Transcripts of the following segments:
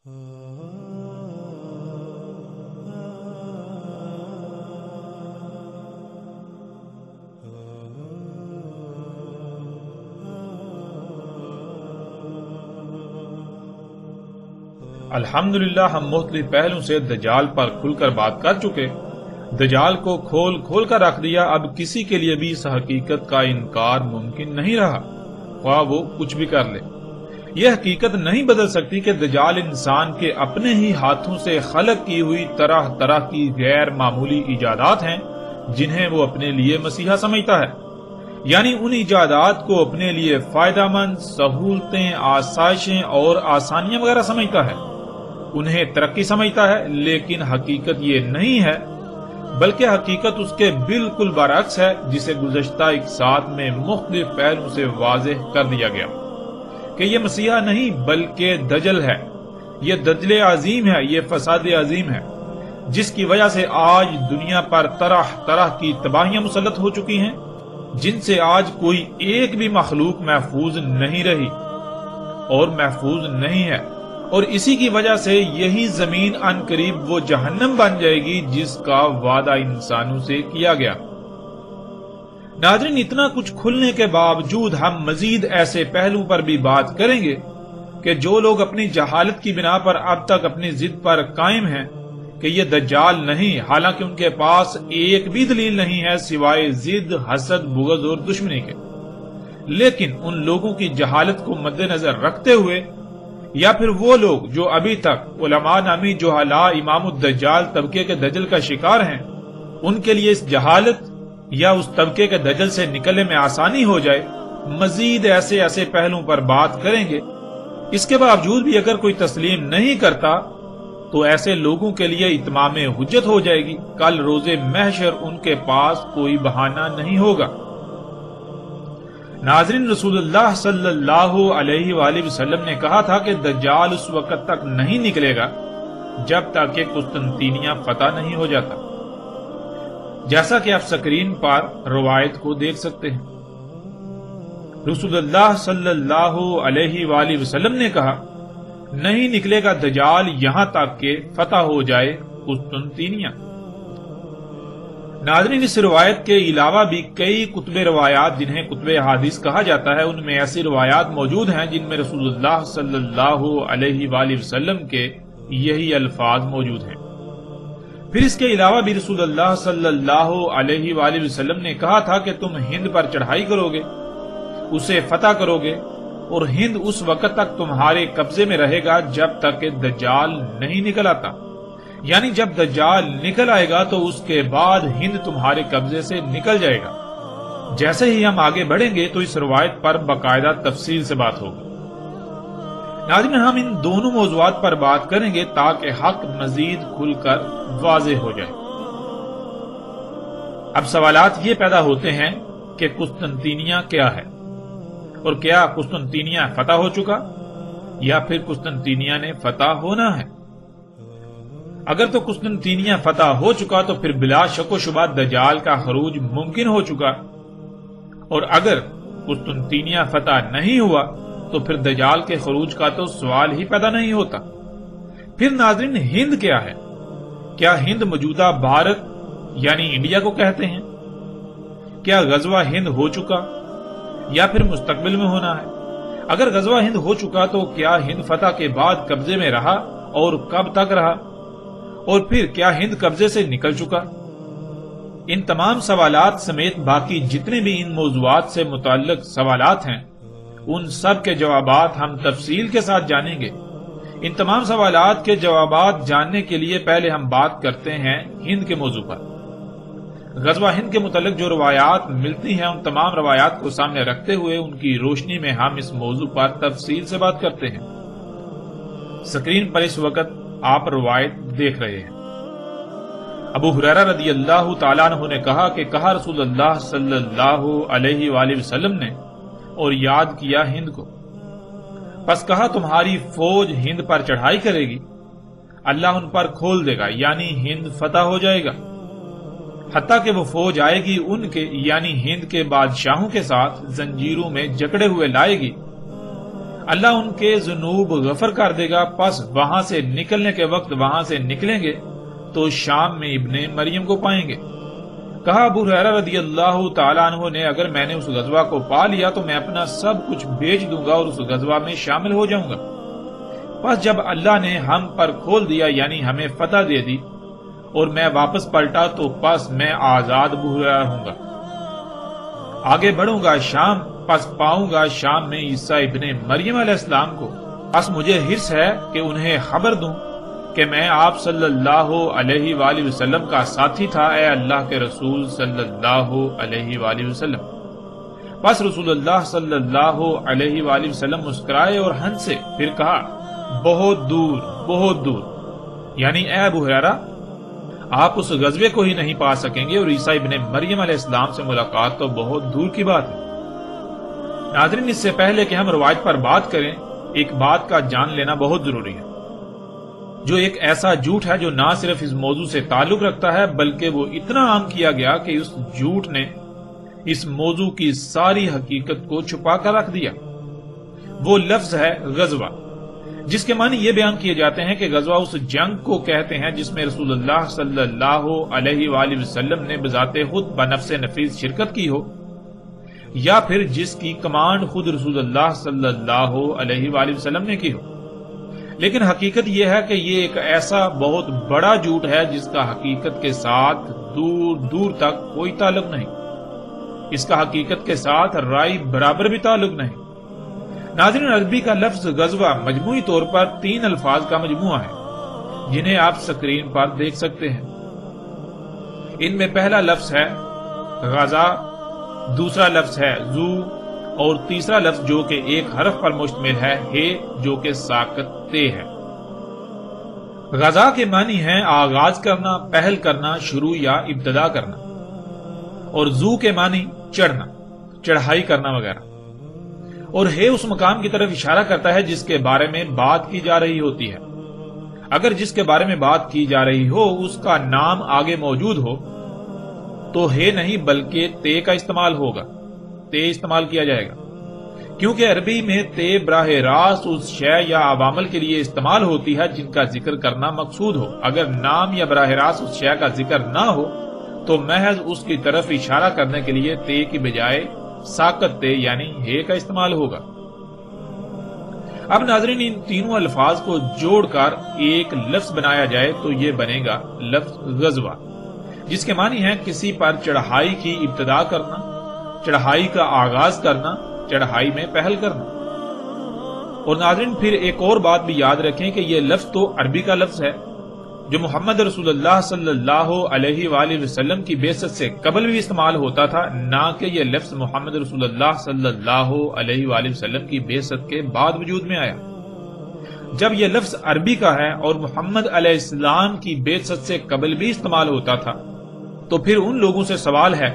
الحمدللہ ہم مختلف پہلوں سے دجال پر کھل کر بات کر چکے۔ دجال کو کھول کھول کر رکھ دیا، اب کسی کے لیے بھی اس حقیقت کا انکار ممکن نہیں رہا، خواہ وہ کچھ بھی کر لے۔ یہ حقیقت نہیں بدل سکتی کہ دجال انسان کے اپنے ہی ہاتھوں سے خلق کی ہوئی طرح طرح کی غیر معمولی ایجادات ہیں جنہیں وہ اپنے لیے مسیحا سمجھتا ہے، یعنی ان ایجادات کو اپنے لیے فائدہ مند، سہولتیں، آسائشیں اور آسانیاں وغیرہ سمجھتا ہے، انہیں ترقی سمجھتا ہے، لیکن حقیقت یہ نہیں ہے، بلکہ حقیقت اس کے بالکل برعکس ہے، جسے گزشتہ ایک ساتھ میں مختلف پہلوں سے واضح کر دیا گیا کہ یہ مسیحا نہیں بلکہ دجل ہے، یہ دجل عظیم ہے، یہ فساد عظیم ہے، جس کی وجہ سے آج دنیا پر طرح طرح کی تباہیاں مسلط ہو چکی ہیں، جن سے آج کوئی ایک بھی مخلوق محفوظ نہیں رہی اور محفوظ نہیں ہے، اور اسی کی وجہ سے یہی زمین ان قریب وہ جہنم بن جائے گی جس کا وعدہ انسانوں سے کیا گیا۔ ناظرین، اتنا کچھ کھلنے کے باوجود ہم مزید ایسے پہلوؤں پر بھی بات کریں گے کہ جو لوگ اپنی جہالت کی بنا پر اب تک اپنی ضد پر قائم ہیں کہ یہ دجال نہیں، حالانکہ ان کے پاس ایک بھی دلیل نہیں ہے سوائے ضد، حسد، بغض اور دشمنی کے، لیکن ان لوگوں کی جہالت کو مد نظر رکھتے ہوئے، یا پھر وہ لوگ جو ابھی تک علماء نامی جہلاء امام الدجال طبقے کے دجل کا شکار ہیں، ان کے لیے اس جہالت یا اس طبقے کے دجل سے نکلنے میں آسانی ہو جائے، مزید ایسے پہلوؤں پر بات کریں گے۔ اس کے باوجود بھی اگر کوئی تسلیم نہیں کرتا تو ایسے لوگوں کے لیے اتمام حجت ہو جائے گی، کل روز محشر ان کے پاس کوئی بہانہ نہیں ہوگا۔ ناظرین، رسول اللہ صلی اللہ علیہ وآلہ وسلم نے کہا تھا کہ دجال اس وقت تک نہیں نکلے گا جب تک کہ قسطنطینیہ فتح نہیں ہو جاتا، جیسا کہ آپ سکرین پر روایت کو دیکھ سکتے ہیں۔ رسول اللہ صلی اللہ علیہ وآلہ وسلم نے کہا، نہیں نکلے گا دجال یہاں تک کہ فتح ہو جائے قسطنطینیہ۔ ناظرین، اس روایت کے علاوہ بھی کئی کتب روایات جنہیں کتب احادیث کہا جاتا ہے، ان میں ایسی روایات موجود ہیں جن میں رسول اللہ صلی اللہ علیہ وآلہ وسلم کے یہی الفاظ موجود ہیں۔ پھر اس کے علاوہ بھی رسول اللہ صلی اللہ علیہ وآلہ وسلم نے کہا تھا کہ تم ہند پر چڑھائی کرو گے، اسے فتح کرو گے، اور ہند اس وقت تک تمہارے قبضے میں رہے گا جب تک کہ دجال نہیں نکل آتا، یعنی جب دجال نکل آئے گا تو اس کے بعد ہند تمہارے قبضے سے نکل جائے گا۔ جیسے ہی ہم آگے بڑھیں گے تو اس روایت پر باقاعدہ تفصیل سے بات ہوگی۔ ناظرین، ہم ان دونوں موضوعات پر بات کریں گے تاکہ حق مزید کھل کر واضح ہو جائے۔ اب سوالات یہ پیدا ہوتے ہیں کہ قسطنطینیہ کیا ہے، اور کیا قسطنطینیہ فتح ہو چکا یا پھر قسطنطینیہ نے فتح ہونا ہے؟ اگر تو قسطنطینیہ فتح ہو چکا تو پھر بلا شک و شبہ دجال کا خروج ممکن ہو چکا، اور اگر قسطنطینیہ فتح نہیں ہوا تو پھر دجال کے خروج کا تو سوال ہی پیدا نہیں ہوتا۔ پھر ناظرین، ہند کیا ہے؟ کیا ہند موجودہ بھارت یعنی انڈیا کو کہتے ہیں؟ کیا غزوہ ہند ہو چکا یا پھر مستقبل میں ہونا ہے؟ اگر غزوہ ہند ہو چکا تو کیا ہند فتح کے بعد قبضے میں رہا اور کب تک رہا؟ اور پھر کیا ہند قبضے سے نکل چکا؟ ان تمام سوالات سمیت باقی جتنے بھی ان موضوعات سے متعلق سوالات ہیں، ان سب کے جوابات ہم تفصیل کے ساتھ جانیں گے۔ ان تمام سوالات کے جوابات جاننے کے لیے پہلے ہم بات کرتے ہیں ہند کے موضوع پر۔ غزوہ ہند کے متعلق جو روایات ملتی ہیں، ان تمام روایات کو سامنے رکھتے ہوئے ان کی روشنی میں ہم اس موضوع پر تفصیل سے بات کرتے ہیں۔ سکرین پر اس وقت آپ روایت دیکھ رہے ہیں۔ ابو ہریرہ رضی اللہ تعالیٰ عنہ نے کہا کہ کہا رسول اللہ صلی اللہ علیہ وآلہ وسلم نے، اور یاد کیا ہند کو، پس کہا تمہاری فوج ہند پر چڑھائی کرے گی، اللہ ان پر کھول دے گا، یعنی ہند فتح ہو جائے گا، حتیٰ کہ وہ فوج آئے گی ان کے یعنی ہند کے بادشاہوں کے ساتھ زنجیروں میں جکڑے ہوئے لائے گی، اللہ ان کے ذنوب غفر کر دے گا، پس وہاں سے نکلنے کے وقت وہاں سے نکلیں گے تو شام میں ابن مریم کو پائیں گے۔ کہا ابو ہریرہ رضی اللہ تعالیٰ عنہ نے اگر میں نے اس غزوہ کو پا لیا تو میں اپنا سب کچھ بیچ دوں گا اور اس غزوہ میں شامل ہو جاؤں گا۔ پس جب اللہ نے ہم پر کھول دیا یعنی ہمیں فتح دے دی اور میں واپس پلٹا تو پس میں آزاد ابو ہریرہ ہوں گا۔ آگے بڑھوں گا شام، پس پاؤں گا شام میں عیسیٰ ابن مریم علیہ السلام کو، پس مجھے حرص ہے کہ انہیں خبر دوں کہ میں آپ صلی اللہ علیہ وآلہ وسلم کا ساتھی تھا، اے اللہ کے رسول صلی اللہ علیہ وآلہ وسلم۔ پس رسول اللہ صلی اللہ علیہ وآلہ وسلم مسکرائے اور ہنسے، پھر کہا بہت دور بہت دور، یعنی اے ابو ہریرہ آپ اس غزوے کو ہی نہیں پا سکیں گے اور عیسیٰ ابن مریم علیہ السلام سے ملاقات تو بہت دور کی بات ہے۔ ناظرین، اس سے پہلے کہ ہم روایت پر بات کریں، ایک بات کا جان لینا بہت ضروری ہے، جو ایک ایسا جھوٹ ہے جو نہ صرف اس موضوع سے تعلق رکھتا ہے بلکہ وہ اتنا عام کیا گیا کہ اس جھوٹ نے اس موضوع کی ساری حقیقت کو چھپا کر رکھ دیا۔ وہ لفظ ہے غزوہ، جس کے معنی یہ بیان کیے جاتے ہیں کہ غزوہ اس جنگ کو کہتے ہیں جس میں رسول اللہ صلی اللہ علیہ وآلہ وسلم نے بذات خود بنفس نفیس شرکت کی ہو، یا پھر جس کی کمانڈ خود رسول اللہ صلی اللہ علیہ وآلہ وسلم نے کی ہو۔ لیکن حقیقت یہ ہے کہ یہ ایک ایسا بہت بڑا جھوٹ ہے جس کا حقیقت کے ساتھ دور دور تک کوئی تعلق نہیں، اس کا حقیقت کے ساتھ رائی برابر بھی تعلق نہیں۔ ناظرین، عربی کا لفظ غزوہ مجموعی طور پر 3 الفاظ کا مجموعہ ہے جنہیں آپ سکرین پر دیکھ سکتے ہیں۔ ان میں پہلا لفظ ہے غزا، دوسرا لفظ ہے زو اور تیسرا لفظ جو کہ ایک حرف پر مشتمل ہے جو کہ ساکت تے ہے۔ غزا کے معنی ہیں آغاز کرنا، پہل کرنا، شروع یا ابتدا کرنا، اور زو کے معنی چڑھنا، چڑھائی کرنا وغیرہ، اور اس مقام کی طرف اشارہ کرتا ہے جس کے بارے میں بات کی جا رہی ہوتی ہے۔ اگر جس کے بارے میں بات کی جا رہی ہو اس کا نام آگے موجود ہو تو نہیں بلکہ تے کا استعمال ہوگا، تے استعمال کیا جائے گا، کیونکہ عربی میں تے براہ راست اس شے یا عوامل کے لیے استعمال ہوتی ہے جن کا ذکر کرنا مقصود ہو۔ اگر نام یا براہ راست اس شے کا ذکر نہ ہو تو محض اس کی طرف اشارہ کرنے کے لیے تے کی بجائے ساکت تے یعنی کا استعمال ہوگا۔ اب ناظرین، ان تینوں الفاظ کو جوڑ کر ایک لفظ بنایا جائے تو یہ بنے گا لفظ غزوہ، جس کے معنی ہے کسی پر چڑھائی کی ابتدا کرنا، چڑھائی کا آغاز کرنا، چڑھائی میں پہل کرنا۔ اور ناظرین، پھر ایک اور بات بھی یاد رکھیں کہ یہ لفظ تو عربی کا لفظ ہے جو محمد رسول اللہ صلی اللہ علیہ وآلہ وسلم کی بعثت سے قبل بھی استعمال ہوتا تھا، نہ کہ یہ لفظ محمد رسول اللہ صلی اللہ علیہ وآلہ وسلم کی بعثت کے بعد وجود میں آیا۔ جب یہ لفظ عربی کا ہے اور محمد علیہ السلام کی بعثت سے قبل بھی استعمال ہوتا تھا تو پھر ان لوگوں سے سوال ہے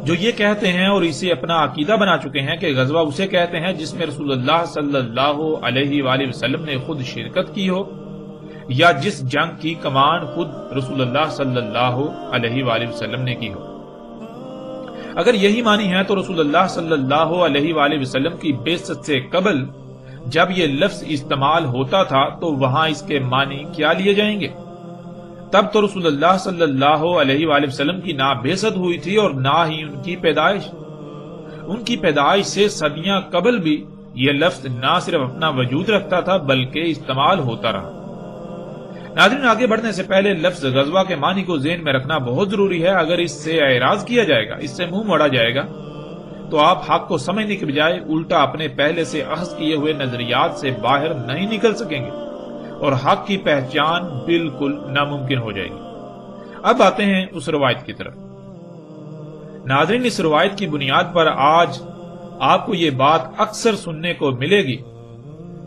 جو یہ کہتے ہیں اور اسے اپنا عقیدہ بنا چکے ہیں کہ غزوہ اسے کہتے ہیں جس میں رسول اللہ صلی اللہ علیہ وآلہ وسلم نے خود شرکت کی ہو یا جس جنگ کی کمانڈ خود رسول اللہ صلی اللہ علیہ وآلہ وسلم نے کی ہو۔ اگر یہی معنی ہے تو رسول اللہ صلی اللہ علیہ وآلہ وسلم کی بعثت سے قبل جب یہ لفظ استعمال ہوتا تھا تو وہاں اس کے معنی کیا لیے جائیں گے؟ تب تو رسول اللہ صلی اللہ علیہ وآلہ وسلم کی نہ بعثت ہوئی تھی اور نہ ہی ان کی پیدائش۔ ان کی پیدائش سے صدیاں قبل بھی یہ لفظ نہ صرف اپنا وجود رکھتا تھا بلکہ استعمال ہوتا رہا۔ ناظرین، آگے بڑھنے سے پہلے لفظ غزوہ کے معنی کو ذہن میں رکھنا بہت ضروری ہے۔ اگر اس سے اعراض کیا جائے گا، اس سے منہ موڑا جائے گا تو آپ حق کو سمجھنے کے بجائے الٹا اپنے پہلے سے اخذ کیے ہوئے نظریات سے باہر نہیں نکل سکیں گے اور حق کی پہچان بالکل ناممکن ہو جائے گی۔ اب آتے ہیں اس روایت کی طرف۔ ناظرین، اس روایت کی بنیاد پر آج آپ کو یہ بات اکثر سننے کو ملے گی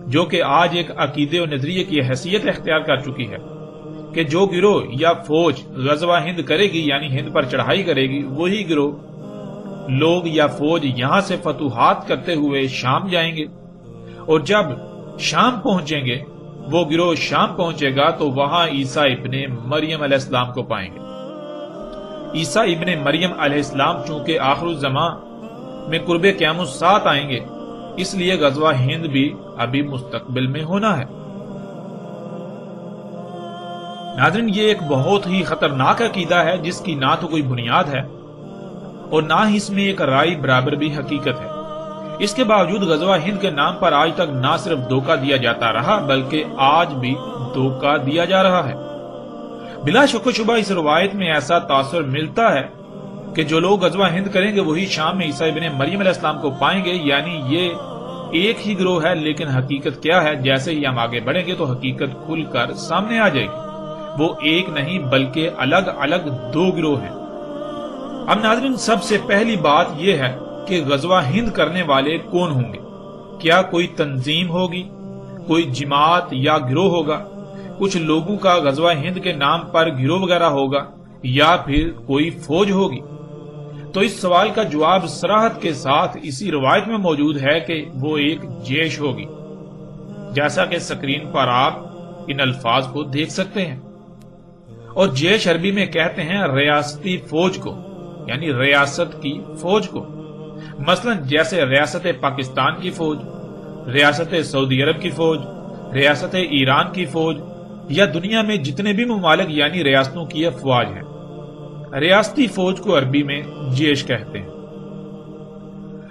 جو کہ آج ایک عقیدے و نظریے کی حیثیت اختیار کر چکی ہے کہ جو گروہ یا فوج غزوہ ہند کرے گی یعنی ہند پر چڑھائی کرے گی، وہی گروہ لوگ یا فوج یہاں سے فتوحات کرتے ہوئے شام جائیں گے، اور جب شام پہنچیں گے، وہ گروہ شام پہنچے گا تو وہاں عیسیٰ ابن مریم علیہ السلام کو پائیں گے۔ عیسیٰ ابن مریم علیہ السلام چونکہ آخر الزمان میں قرب قیام الساعت آئیں گے اس لیے غزوہ ہند بھی ابھی مستقبل میں ہونا ہے۔ ناظرین، یہ ایک بہت ہی خطرناک عقیدہ ہے جس کی نہ تو کوئی بنیاد ہے اور نہ ہی اس میں ایک رائے برابر بھی حقیقت ہے۔ اس کے باوجود غزوہ ہند کے نام پر آج تک نہ صرف دھوکہ دیا جاتا رہا بلکہ آج بھی دھوکہ دیا جا رہا ہے۔ بلا شک و شبہ اس روایت میں ایسا تاثر ملتا ہے کہ جو لوگ غزوہ ہند کریں گے وہی شام میں عیسیٰ ابن مریم علیہ السلام کو پائیں گے، یعنی یہ ایک ہی گروہ ہے، لیکن حقیقت کیا ہے؟ جیسے ہی ہم آگے بڑھیں گے تو حقیقت کھل کر سامنے آ جائے گی۔ وہ ایک نہیں بلکہ الگ الگ دو گروہ ہیں۔ اب ناظرین، سب سے پہلی بات یہ ہے کہ غزوہ ہند کرنے والے کون ہوں گے؟ کیا کوئی تنظیم ہوگی، کوئی جماعت یا گروہ ہوگا، کچھ لوگوں کا غزوہ ہند کے نام پر گروہ وغیرہ ہوگا، یا پھر کوئی فوج ہوگی؟ تو اس سوال کا جواب صراحت کے ساتھ اسی روایت میں موجود ہے کہ وہ ایک جیش ہوگی، جیسا کہ سکرین پر آپ ان الفاظ کو دیکھ سکتے ہیں۔ اور جیش عربی میں کہتے ہیں ریاستی فوج کو، یعنی ریاست کی فوج کو۔ مثلا جیسے ریاست پاکستان کی فوج، ریاست سعودی عرب کی فوج، ریاست ایران کی فوج، یا دنیا میں جتنے بھی ممالک یعنی ریاستوں کی افواج ہیں، ریاستی فوج کو عربی میں جیش کہتے ہیں۔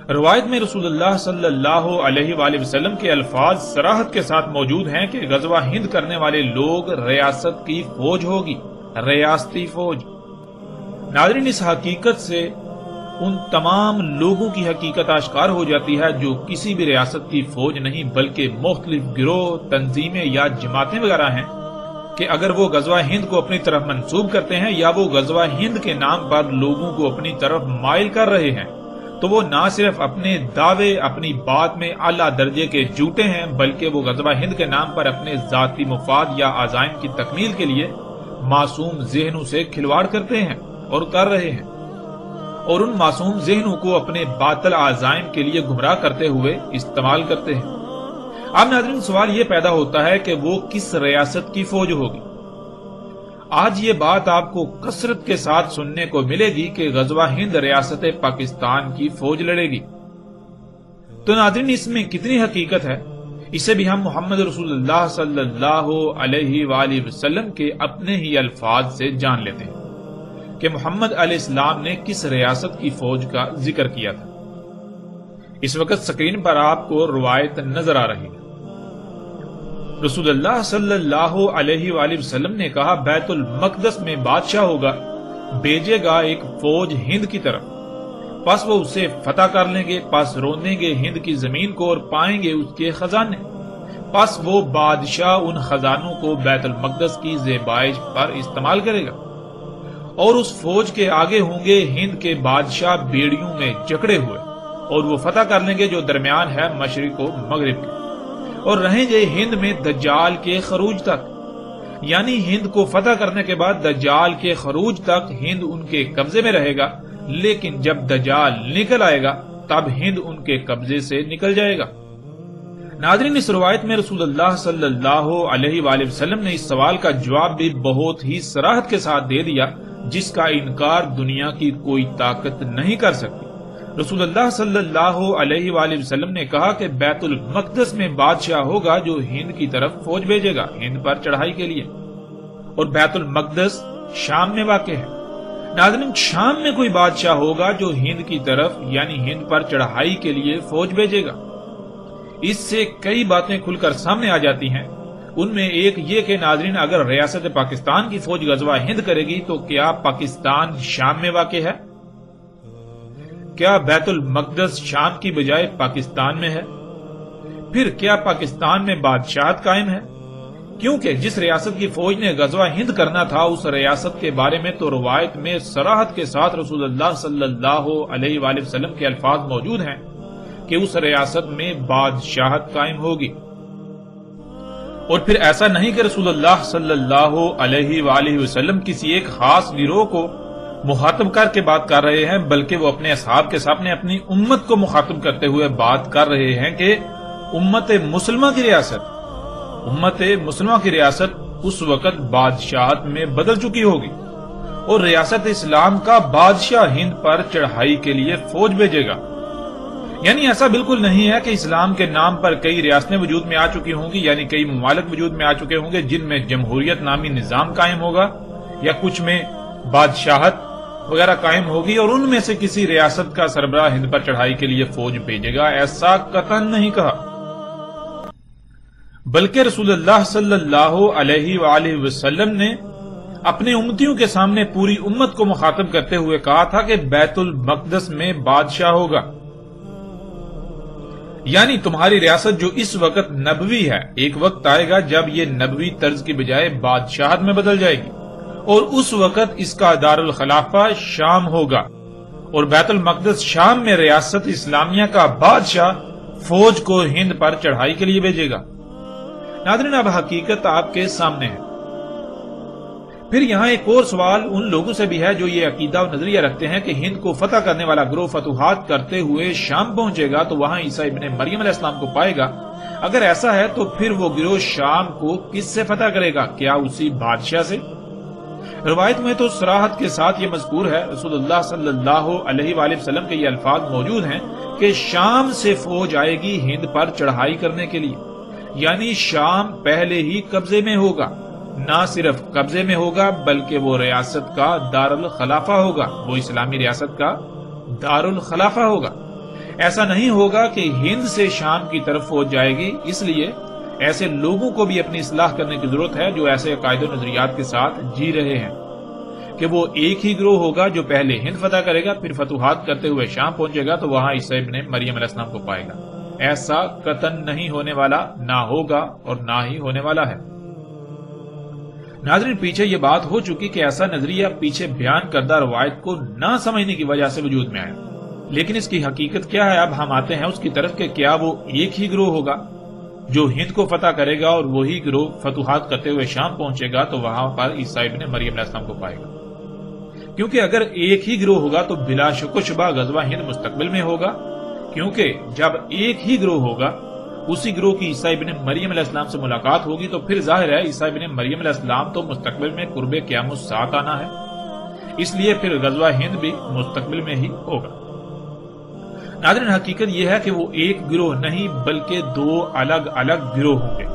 روایت میں رسول اللہ صلی اللہ علیہ وآلہ وسلم کے الفاظ صراحت کے ساتھ موجود ہیں کہ غزوہ ہند کرنے والے لوگ ریاست کی فوج ہوگی، ریاستی فوج۔ ناظرین، اس حقیقت سے ان تمام لوگوں کی حقیقت آشکار ہو جاتی ہے جو کسی بھی ریاست کی فوج نہیں بلکہ مختلف گروہ، تنظیمیں یا جماعتیں وغیرہ ہیں، کہ اگر وہ غزوہ ہند کو اپنی طرف منسوب کرتے ہیں یا وہ غزوہ ہند کے نام پر لوگوں کو اپنی طرف مائل کر رہے ہیں تو وہ نہ صرف اپنے دعوے، اپنی بات میں اعلیٰ درجے کے جھوٹے ہیں بلکہ وہ غزوہ ہند کے نام پر اپنے ذاتی مفاد یا عزائم کی تکمیل کے لیے معصوم ذہنوں سے کھلواڑ کرتے ہیں اور کر رہے ہیں، اور ان معصوم ذہنوں کو اپنے باطل عزائم کے لیے گمراہ کرتے ہوئے استعمال کرتے ہیں۔ اب ناظرین، سوال یہ پیدا ہوتا ہے کہ وہ کس ریاست کی فوج ہوگی؟ آج یہ بات آپ کو کثرت کے ساتھ سننے کو ملے گی کہ غزوہ ہند ریاست پاکستان کی فوج لڑے گی۔ تو ناظرین، اس میں کتنی حقیقت ہے؟ اسے بھی ہم محمد رسول اللہ صلی اللہ علیہ وآلہ وسلم کے اپنے ہی الفاظ سے جان لیتے ہیں کہ محمد علیہ السلام نے کس ریاست کی فوج کا ذکر کیا تھا۔ اس وقت سکرین پر آپ کو روایت نظر آ رہی ہے۔ رسول اللہ صلی اللہ علیہ وآلہ وسلم نے کہا، بیت المقدس میں بادشاہ ہوگا، بھیجے گا ایک فوج ہند کی طرف، پس وہ اسے فتح کر لیں گے، پس روندیں گے ہند کی زمین کو اور پائیں گے اس کے خزانے، پس وہ بادشاہ ان خزانوں کو بیت المقدس کی زیبائش پر استعمال کرے گا، اور اس فوج کے آگے ہوں گے ہند کے بادشاہ بیڑیوں میں جکڑے ہوئے، اور وہ فتح کر لیں گے جو درمیان ہے مشرق و مغرب کے، اور رہیں گے ہند میں دجال کے خروج تک، یعنی ہند کو فتح کرنے کے بعد دجال کے خروج تک ہند ان کے قبضے میں رہے گا، لیکن جب دجال نکل آئے گا تب ہند ان کے قبضے سے نکل جائے گا۔ ناظرین، اس روایت میں رسول اللہ صلی اللہ علیہ وآلہ وسلم نے اس سوال کا جواب بھی بہت ہی صراحت کے ساتھ دے دیا جس کا انکار دنیا کی کوئی طاقت نہیں کر سکتی۔ رسول اللہ صلی اللہ علیہ وآلہ وسلم نے کہا کہ بیت المقدس میں بادشاہ ہوگا جو ہند کی طرف فوج بھیجے گا ہند پر چڑھائی کے لیے، اور بیت المقدس شام میں واقع ہے۔ ناظرین، شام میں کوئی بادشاہ ہوگا جو ہند کی طرف یعنی ہند پر چڑھائی کے لیے فوج بھیجے گا۔ اس سے کئی باتیں کھل کر سامنے آ جاتی ہیں۔ ان میں ایک یہ کہ ناظرین، اگر ریاست پاکستان کی فوج غزوہ ہند کرے گی تو کیا پاکستان شام میں واقع ہے؟ کیا بیت المقدس شام کی بجائے پاکستان میں ہے؟ پھر کیا پاکستان میں بادشاہت قائم ہے؟ کیونکہ جس ریاست کی فوج نے غزوہ ہند کرنا تھا اس ریاست کے بارے میں تو روایت میں صراحت کے ساتھ رسول اللہ صلی اللہ علیہ وآلہ وسلم کے الفاظ موجود ہیں کہ اس ریاست میں بادشاہت قائم ہوگی۔ اور پھر ایسا نہیں کہ رسول اللہ صلی اللہ علیہ وآلہ وسلم کسی ایک خاص گروہ کو مخاطب کر کے بات کر رہے ہیں، بلکہ وہ اپنے اصحاب کے سامنے اپنی امت کو مخاطب کرتے ہوئے بات کر رہے ہیں کہ امت مسلمہ کی ریاست اس وقت بادشاہت میں بدل چکی ہوگی، اور ریاست اسلام کا بادشاہ ہند پر چڑھائی کے لیے فوج بھیجے گا۔ یعنی ایسا بالکل نہیں ہے کہ اسلام کے نام پر کئی ریاستیں وجود میں آ چکی ہوں گی، یعنی کئی ممالک وجود میں آ چکے ہوں گے جن میں جمہوریت نامی نظام قائم ہوگا یا کچھ میں بادشاہت وغیرہ قائم ہوگی اور ان میں سے کسی ریاست کا سربراہ ہند پر چڑھائی کے لیے فوج بھیجے گا، ایسا قطعاً نہیں کہا۔ بلکہ رسول اللہ صلی اللہ علیہ وآلہ وسلم نے اپنے امتیوں کے سامنے پوری امت کو مخاطب کرتے ہوئے کہا تھا کہ بیت المقدس میں بادشاہ ہوگا، یعنی تمہاری ریاست جو اس وقت نبوی ہے، ایک وقت آئے گا جب یہ نبوی طرز کی بجائے بادشاہت میں بدل جائے گی اور اس وقت اس کا دارالخلافہ شام ہوگا اور بیت المقدس شام میں ریاست اسلامیہ کا بادشاہ فوج کو ہند پر چڑھائی کے لیے بھیجے گا۔ ناظرین، اب حقیقت آپ کے سامنے ہے۔ پھر یہاں ایک اور سوال ان لوگوں سے بھی ہے جو یہ عقیدہ و نظریہ رکھتے ہیں کہ ہند کو فتح کرنے والا گروہ فتوحات کرتے ہوئے شام پہنچے گا تو وہاں عیسیٰ ابن مریم علیہ السلام کو پائے گا۔ اگر ایسا ہے تو پھر وہ گروہ شام کو کس سے فتح کرے گا؟ کیا اسی بادشاہ سے؟ روایت میں تو صراحت کے ساتھ یہ مذکور ہے، رسول اللہ صلی اللہ علیہ وآلہ وسلم کے یہ الفاظ موجود ہیں کہ شام سے فوج آئے گی ہند پر چڑھائی کرنے کے لیے، یعنی شام پہلے ہی قبضے میں ہوگا، نہ صرف قبضے میں ہوگا بلکہ وہ ریاست کا دارالخلافہ ہوگا، وہ اسلامی ریاست کا دارالخلافہ ہوگا۔ ایسا نہیں ہوگا کہ ہند سے شام کی طرف فوج جائے گی، اس لیے ایسے لوگوں کو بھی اپنی اصلاح کرنے کی ضرورت ہے جو ایسے عقائد و نظریات کے ساتھ جی رہے ہیں کہ وہ ایک ہی گروہ ہوگا جو پہلے ہند فتح کرے گا، پھر فتوحات کرتے ہوئے شام پہنچے گا تو وہاں عیسیٰ ابن مریم علیہ السلام کو پائے گا۔ ایسا قطعاً نہیں ہونے والا، نہ ہوگا اور نہ ہی ہونے والا ہے۔ ناظرین، پیچھے یہ بات ہو چکی کہ ایسا نظریہ پیچھے بیان کردہ روایت کو نہ سمجھنے کی وجہ سے وجود میں آیا، لیکن اس کی حقیقت کیا ہے؟ اب ہم آتے ہیں اس کی طرف کہ کیا وہ ایک ہی گروہ ہوگا جو ہند کو فتح کرے گا اور وہی گروہ فتوحات کرتے ہوئے شام پہنچے گا تو وہاں پر عیسیٰ ابن مریم علیہ السلام کو پائے گا؟ کیونکہ اگر ایک ہی گروہ ہوگا تو بلا شک و شبہ غزوہ ہند مستقبل میں ہوگا، کیونکہ جب ایک ہی گروہ ہوگا، اسی گروہ کی عیسیٰ ابن مریم علیہ السلام سے ملاقات ہوگی تو پھر ظاہر ہے عیسیٰ ابن مریم علیہ السلام تو مستقبل میں قرب قیامت الساعہ آنا ہے، اس لیے پھر غزوہ ہند بھی مستقبل میں ہی ہوگا۔ ناظرین، حقیقت یہ ہے کہ وہ ایک گروہ نہیں بلکہ دو الگ الگ گروہ ہوں گے،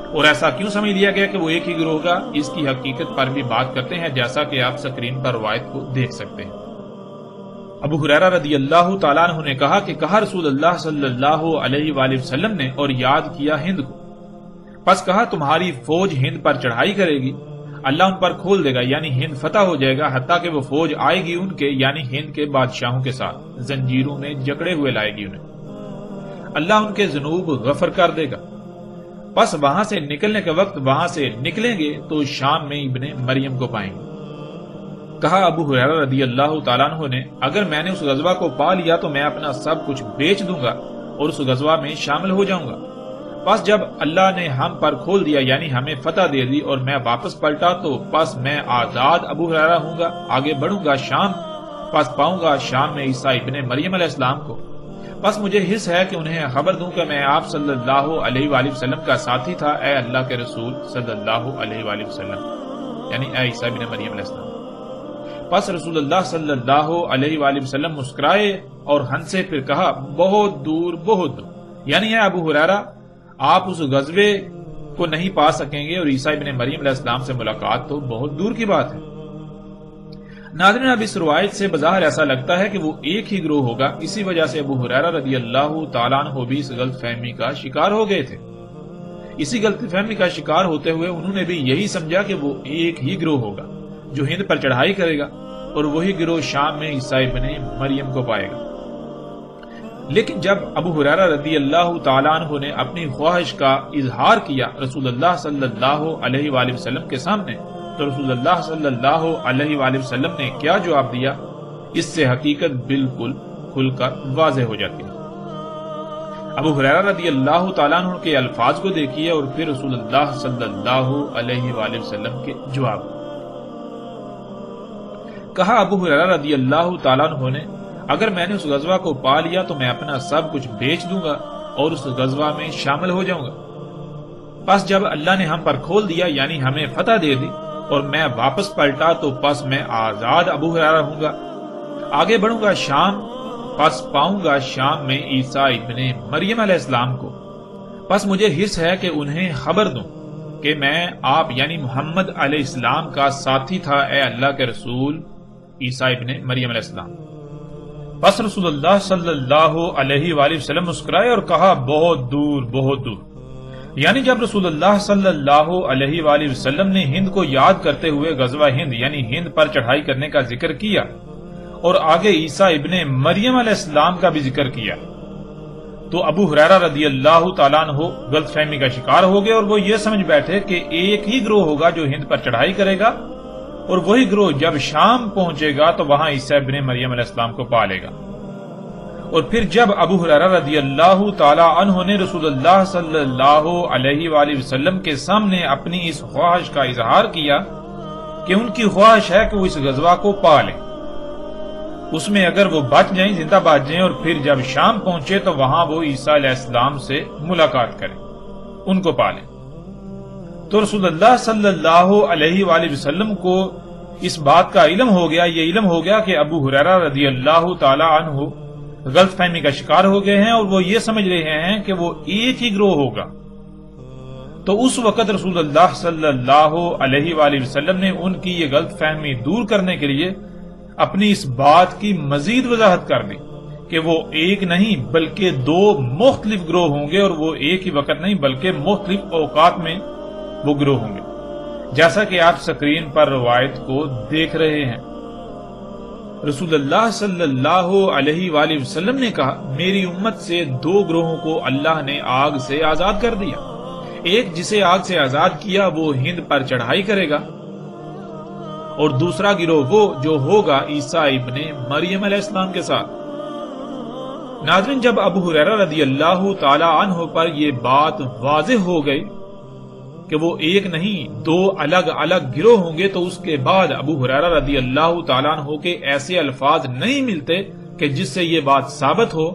اور ایسا کیوں سمجھ لیا گیا کہ وہ ایک ہی گروہ ہوگا؟ اس کی حقیقت پر بھی بات کرتے ہیں، جیسا کہ آپ سکرین پر روایت کو دیکھ سکتے ہیں۔ ابو ہریرہ رضی اللہ تعالیٰ عنہ نے کہا کہ کہا رسول اللہ صلی اللہ علیہ وآلہ وسلم نے اور یاد کیا ہند کو، پس کہا تمہاری فوج ہند پر چڑھائی کرے گی، اللہ ان پر کھول دے گا، یعنی ہند فتح ہو جائے گا، حتیٰ کہ وہ فوج آئے گی ان کے یعنی ہند کے بادشاہوں کے ساتھ زنجیروں میں جکڑے ہوئے لائے گی انہیں، اللہ ان کے ذنوب غفر کر دے گا، پس وہاں سے نکلنے کے وقت وہاں سے نکلیں گے تو شام میں ابن مریم کو پائیں گے۔ کہا ابو ہریرہ رضی اللہ تعالیٰ عنہ نے اگر میں نے اس غزوہ کو پا لیا تو میں اپنا سب کچھ بیچ دوں گا اور اس غزوہ میں شامل ہو جاؤں گا، پس جب اللہ نے ہم پر کھول دیا یعنی ہمیں فتح دے دی اور میں واپس پلٹا تو پس میں آزاد ابو ہریرہ ہوں گا، آگے بڑھوں گا شام، پس پاؤں گا شام میں عیسیٰ ابن مریم علیہ السلام کو، پس مجھے حس ہے کہ انہیں خبر دوں کہ میں آپ صلی اللہ علیہ وآلہ وسلم کا ساتھی تھا، اے اللہ کے رسول صلی اللہ علیہ وآلہ وسلم، یعنی اے عیسیٰ ابن مریم علیہ السلام۔ پس رسول اللہ صلی اللہ علیہ وآلہ وسلم مسکرائے اور ہنسے، پھر کہا بہت دور بہت دور، یعنی اے ابو ہریرہ آپ اس غزوے کو نہیں پا سکیں گے اور عیسیٰ ابن مریم علیہ السلام سے ملاقات تو بہت دور کی بات ہے۔ ناظرین، اب اس روایت سے بظاہر ایسا لگتا ہے کہ وہ ایک ہی گروہ ہوگا، اسی وجہ سے ابو ہریرہ رضی اللہ تعالیٰ عنہ بھی اس غلط فہمی کا شکار ہو گئے تھے۔ اسی غلط فہمی کا شکار ہوتے ہوئے انہوں نے بھی یہی سمجھا کہ وہ ایک ہی گروہ ہوگا جو ہند پر چڑھائی کرے گا اور وہی گروہ شام میں عیسیٰ ابن مریم کو پائے گا۔ لیکن جب ابو ہریرہ رضی اللہ تعالیٰ عنہ نے اپنی خواہش کا اظہار کیا رسول اللہ صلی اللہ علیہ وآلہ وسلم کے سامنے تو رسول اللہ صلی اللہ علیہ وآلہ وسلم نے کیا جواب دیا، اس سے حقیقت بالکل کھل کر واضح ہو جاتی ہے۔ ابو ہریرہ رضی اللہ تعالیٰ عنہ کے الفاظ کو دیکھیے اور پھر رسول اللہ صلی اللہ علیہ وآلہ وسلم کے جواب۔ کہا ابو ہریرہ رضی اللہ تعالیٰ عنہ نے اگر میں نے اس غزوہ کو پا لیا تو میں اپنا سب کچھ بیچ دوں گا اور اس غزوہ میں شامل ہو جاؤں گا، پس جب اللہ نے ہم پر کھول دیا یعنی ہمیں فتح دے دی اور میں واپس پلٹا تو پس میں آزاد ابو ہریرہ ہوں گا، آگے بڑھوں گا شام، پس پاؤں گا شام میں عیسیٰ ابن مریم علیہ السلام کو، پس مجھے حرص ہے کہ انہیں خبر دوں کہ میں آپ یعنی محمد علیہ السلام کا ساتھی تھا، اے اللہ کے رسول عیسیٰ ابن مریم علیہ السلام۔ پس رسول اللہ صلی اللہ علیہ وآلہ وسلم مسکرائے اور کہا بہت دور بہت دور، یعنی جب رسول اللہ صلی اللہ علیہ وآلہ وسلم نے ہند کو یاد کرتے ہوئے غزوہ ہند یعنی ہند پر چڑھائی کرنے کا ذکر کیا اور آگے عیسیٰ ابن مریم علیہ السلام کا بھی ذکر کیا تو ابو ہریرہ رضی اللہ تعالیٰ عنہ غلط فہمی کا شکار ہو گئے اور وہ یہ سمجھ بیٹھے کہ ایک ہی گروہ ہوگا جو ہند پر چڑھائی کرے گا اور وہی گروہ جب شام پہنچے گا تو وہاں عیسیٰ ابن مریم علیہ السلام کو پا لے گا۔ اور پھر جب ابو ہریرہ رضی اللہ تعالی عنہ نے رسول اللہ صلی اللہ علیہ وآلہ وسلم کے سامنے اپنی اس خواہش کا اظہار کیا کہ ان کی خواہش ہے کہ وہ اس غزوہ کو پا لیں، اس میں اگر وہ بچ جائیں زندہ بچ جائیں اور پھر جب شام پہنچے تو وہاں وہ عیسیٰ علیہ السلام سے ملاقات کریں، ان کو پا لیں، تو رسول اللہ صلی اللہ علیہ وآلہ وسلم کو اس بات کا علم ہو گیا، یہ علم ہو گیا کہ ابو ہریرہ رضی اللہ تعالی عنہ غلط فہمی کا شکار ہو گئے ہیں اور وہ یہ سمجھ رہے ہیں کہ وہ ایک ہی گروہ ہوگا۔ تو اس وقت رسول اللہ صلی اللہ علیہ وآلہ وسلم نے ان کی یہ غلط فہمی دور کرنے کے لیے اپنی اس بات کی مزید وضاحت کر دی کہ وہ ایک نہیں بلکہ دو مختلف گروہ ہوں گے، اور وہ ایک ہی وقت نہیں بلکہ مختلف اوقات میں وہ گروہ ہوں گے، جیسا کہ آپ سکرین پر روایت کو دیکھ رہے ہیں۔ رسول اللہ صلی اللہ علیہ وآلہ وسلم نے کہا میری امت سے دو گروہوں کو اللہ نے آگ سے آزاد کر دیا، ایک جسے آگ سے آزاد کیا وہ ہند پر چڑھائی کرے گا، اور دوسرا گروہ وہ جو ہوگا عیسیٰ ابن مریم علیہ السلام کے ساتھ۔ ناظرین، جب ابو ہریرہ رضی اللہ تعالی عنہ پر یہ بات واضح ہو گئی کہ وہ ایک نہیں دو الگ الگ گروہ ہوں گے، تو اس کے بعد ابو ہریرہ رضی اللہ تعالیٰ عنہ کے ایسے الفاظ نہیں ملتے کہ جس سے یہ بات ثابت ہو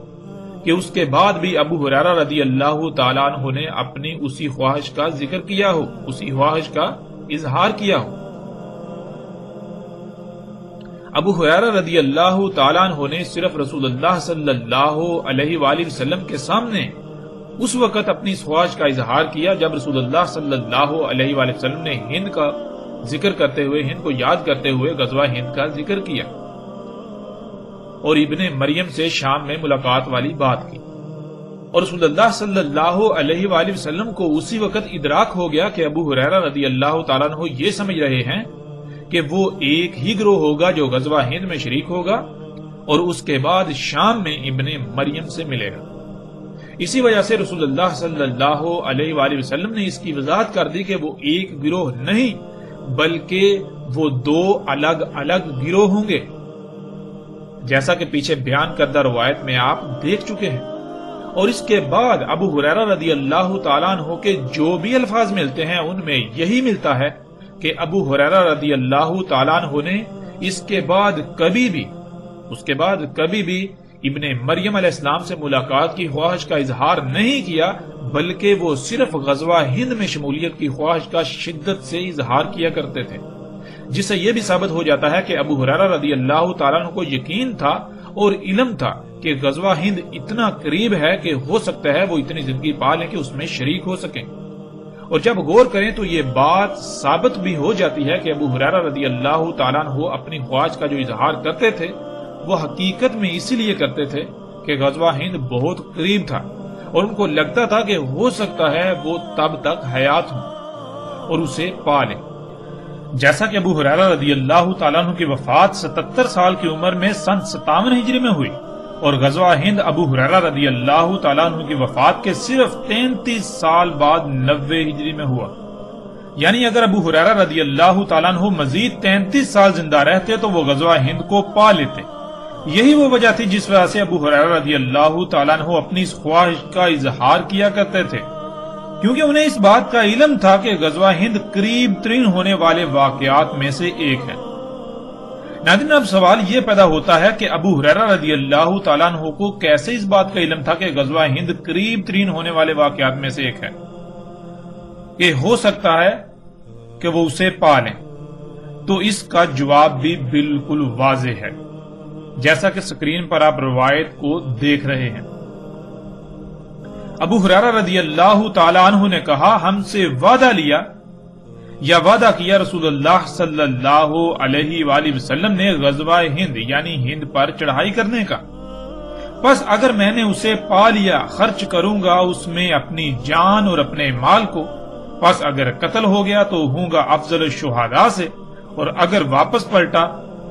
کہ اس کے بعد بھی ابو ہریرہ رضی اللہ تعالیٰ عنہ نے اپنی اسی خواہش کا ذکر کیا ہو، اسی خواہش کا اظہار کیا ہو۔ ابو ہریرہ رضی اللہ تعالیٰ عنہ نے صرف رسول اللہ صلی اللہ علیہ وآلہ وسلم کے سامنے اس وقت اپنی اس خواہش کا اظہار کیا جب رسول اللہ صلی اللہ علیہ وآلہ وسلم نے ہند کا ذکر کرتے ہوئے، ہند کو یاد کرتے ہوئے غزوہ ہند کا ذکر کیا اور ابن مریم سے شام میں ملاقات والی بات کی، اور رسول اللہ صلی اللہ علیہ وآلہ وسلم کو اسی وقت ادراک ہو گیا کہ ابو ہریرہ رضی اللہ تعالیٰ عنہ یہ سمجھ رہے ہیں کہ وہ ایک ہی گروہ ہوگا جو غزوہ ہند میں شریک ہوگا اور اس کے بعد شام میں ابن مریم سے ملے گا۔ اسی وجہ سے رسول اللہ صلی اللہ علیہ وآلہ وسلم نے اس کی وضاحت کر دی کہ وہ ایک گروہ نہیں بلکہ وہ دو الگ الگ گروہ ہوں گے، جیسا کہ پیچھے بیان کردہ روایت میں آپ دیکھ چکے ہیں۔ اور اس کے بعد ابو ہریرہ رضی اللہ تعالیٰ عنہ کے جو بھی الفاظ ملتے ہیں ان میں یہی ملتا ہے کہ ابو ہریرہ رضی اللہ تعالیٰ عنہ نے اس کے بعد کبھی بھی ابن مریم علیہ السلام سے ملاقات کی خواہش کا اظہار نہیں کیا، بلکہ وہ صرف غزوہ ہند میں شمولیت کی خواہش کا شدت سے اظہار کیا کرتے تھے، جس سے یہ بھی ثابت ہو جاتا ہے کہ ابو ہریرہ رضی اللہ تعالیٰ عنہ کو یقین تھا اور علم تھا کہ غزوہ ہند اتنا قریب ہے کہ ہو سکتا ہے وہ اتنی زندگی پا لیں کہ اس میں شریک ہو سکیں۔ اور جب غور کریں تو یہ بات ثابت بھی ہو جاتی ہے کہ ابو ہریرہ رضی اللہ تعالیٰ عنہ اپنی خواہش کا جو اظہار کرتے تھے وہ حقیقت میں اسی لیے کرتے تھے کہ غزوہ ہند بہت قریب تھا اور ان کو لگتا تھا کہ ہو سکتا ہے وہ تب تک حیات ہوں اور اسے پا لیں۔ جیسا کہ ابو ہریرہ رضی اللہ تعالیٰ عنہ کی وفات 77 سال کی عمر میں سن 57 ہجری میں ہوئی اور غزوہ ہند ابو ہریرہ رضی اللہ تعالیٰ عنہ کی وفات کے صرف 33 سال بعد 90 ہجری میں ہوا، یعنی اگر ابو ہریرہ رضی اللہ تعالیٰ عنہ مزید 33 سال زندہ رہتے تو وہ غزوہ ہند کو پا لیتے۔ یہی وہ وجہ تھی جس وجہ سے ابو ہریرہ رضی اللہ تعالیٰ عنہ اپنی اس خواہش کا اظہار کیا کرتے تھے، کیونکہ انہیں اس بات کا علم تھا کہ غزوہ ہند قریب ترین ہونے والے واقعات میں سے ایک ہے۔ ناظرین، اب سوال یہ پیدا ہوتا ہے کہ ابو ہریرہ رضی اللہ تعالیٰ عنہ کو کیسے اس بات کا علم تھا کہ غزوہ ہند قریب ترین ہونے والے واقعات میں سے ایک ہے، کہ ہو سکتا ہے کہ وہ اسے پا لیں؟ تو اس کا جواب بھی بالکل واضح ہے۔ جیسا کہ سکرین پر آپ روایت کو دیکھ رہے ہیں۔ ابو ہریرہ رضی اللہ تعالی عنہ نے کہا ہم سے وعدہ لیا یا وعدہ کیا رسول اللہ صلی اللہ علیہ وآلہ وسلم نے غزوہ ہند یعنی ہند پر چڑھائی کرنے کا، پس اگر میں نے اسے پا لیا خرچ کروں گا اس میں اپنی جان اور اپنے مال کو، پس اگر قتل ہو گیا تو ہوں گا افضل الشہداء سے، اور اگر واپس پلٹا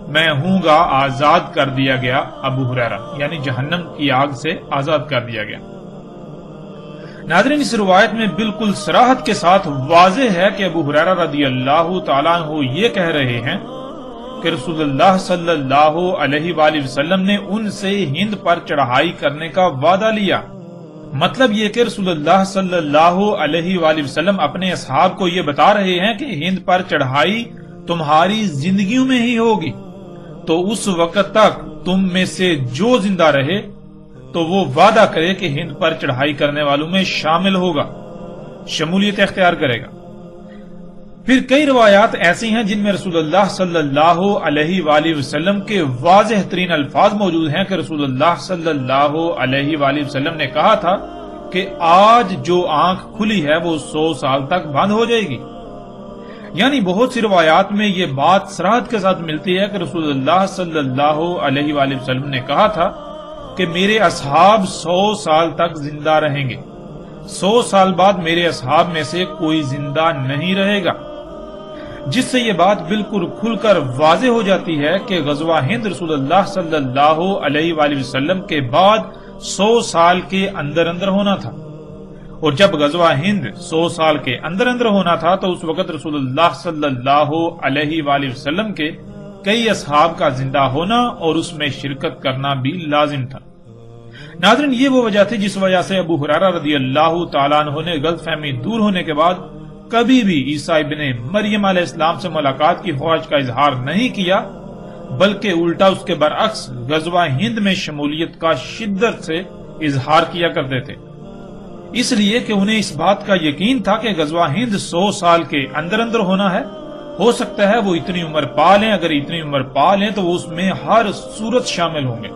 میں ہوں گا آزاد کر دیا گیا ابو ہریرہ، یعنی جہنم کی آگ سے آزاد کر دیا گیا۔ ناظرین، اس روایت میں بالکل صراحت کے ساتھ واضح ہے کہ ابو ہریرہ رضی اللہ تعالیٰ عنہ یہ کہہ رہے ہیں کہ رسول اللہ صلی اللہ علیہ وآلہ وسلم نے ان سے ہند پر چڑھائی کرنے کا وعدہ لیا۔ مطلب یہ کہ رسول اللہ صلی اللہ علیہ وآلہ وسلم اپنے اصحاب کو یہ بتا رہے ہیں کہ ہند پر چڑھائی تمہاری زندگیوں میں ہی ہوگی، تو اس وقت تک تم میں سے جو زندہ رہے تو وہ وعدہ کرے کہ ہند پر چڑھائی کرنے والوں میں شامل ہوگا، شمولیت اختیار کرے گا۔ پھر کئی روایات ایسی ہیں جن میں رسول اللہ صلی اللہ علیہ وآلہ وسلم کے واضح ترین الفاظ موجود ہیں کہ رسول اللہ صلی اللہ علیہ وآلہ وسلم نے کہا تھا کہ آج جو آنکھ کھلی ہے وہ 100 سال تک بند ہو جائے گی۔ یعنی بہت سی روایات میں یہ بات صراحت کے ساتھ ملتی ہے کہ رسول اللہ صلی اللہ علیہ وآلہ وسلم نے کہا تھا کہ میرے اصحاب 100 سال تک زندہ رہیں گے، 100 سال بعد میرے اصحاب میں سے کوئی زندہ نہیں رہے گا، جس سے یہ بات بالکل کھل کر واضح ہو جاتی ہے کہ غزوہ ہند رسول اللہ صلی اللہ علیہ وآلہ وسلم کے بعد 100 سال کے اندر اندر ہونا تھا، اور جب غزوہ ہند 100 سال کے اندر اندر ہونا تھا تو اس وقت رسول اللہ صلی اللہ علیہ وآلہ وسلم کے کئی اصحاب کا زندہ ہونا اور اس میں شرکت کرنا بھی لازم تھا۔ ناظرین، یہ وہ وجہ تھی جس وجہ سے ابو ہریرہ رضی اللہ تعالیٰ عنہ نے غلط فہمی دور ہونے کے بعد کبھی بھی عیسیٰ ابن مریم علیہ السلام سے ملاقات کی خواہش کا اظہار نہیں کیا، بلکہ الٹا اس کے برعکس غزوہ ہند میں شمولیت کا شدت سے اظہار کیا کرتے تھے، اس لیے کہ انہیں اس بات کا یقین تھا کہ غزوہ ہند 100 سال کے اندر اندر ہونا ہے، ہو سکتا ہے وہ اتنی عمر پا لیں، اگر اتنی عمر پا لیں تو وہ اس میں ہر صورت شامل ہوں گے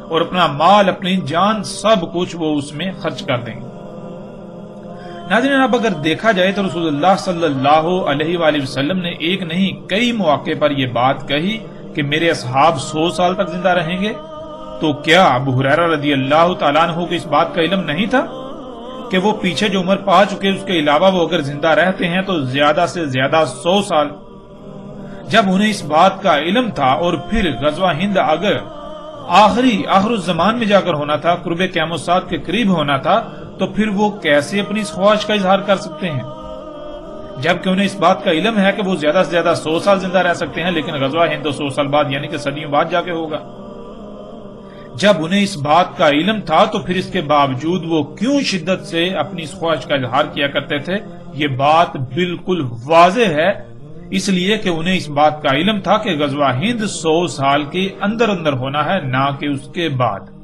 اور اپنا مال اپنی جان سب کچھ وہ اس میں خرچ کر دیں گے۔ ناظرین، اب اگر دیکھا جائے تو رسول اللہ صلی اللہ علیہ وآلہ وسلم نے ایک نہیں کئی مواقع پر یہ بات کہی کہ میرے اصحاب 100 سال تک زندہ رہیں گے، تو کیا ابو ہریرہ رضی اللہ تعالیٰ عنہ کو اس بات کا علم نہیں تھا کہ وہ پیچھے جو عمر پا چکے اس کے علاوہ وہ اگر زندہ رہتے ہیں تو زیادہ سے زیادہ 100 سال؟ جب انہیں اس بات کا علم تھا اور پھر غزوہ ہند اگر آخر الزمان میں جا کر ہونا تھا، قرب قیامت الساعۃ کے قریب ہونا تھا، تو پھر وہ کیسے اپنی اس خواہش کا اظہار کر سکتے ہیں؟ جبکہ انہیں اس بات کا علم ہے کہ وہ زیادہ سے زیادہ 100 سال زندہ رہ سکتے ہیں، لیکن غزوہ ہند تو 100 سال بعد یعنی کہ صدیوں بعد جا کے ہوگا۔ جب انہیں اس بات کا علم تھا تو پھر اس کے باوجود وہ کیوں شدت سے اپنی اس خواہش کا اظہار کیا کرتے تھے؟ یہ بات بالکل واضح ہے، اس لیے کہ انہیں اس بات کا علم تھا کہ غزوہ ہند 100 سال کے اندر اندر ہونا ہے، نہ کہ اس کے بعد۔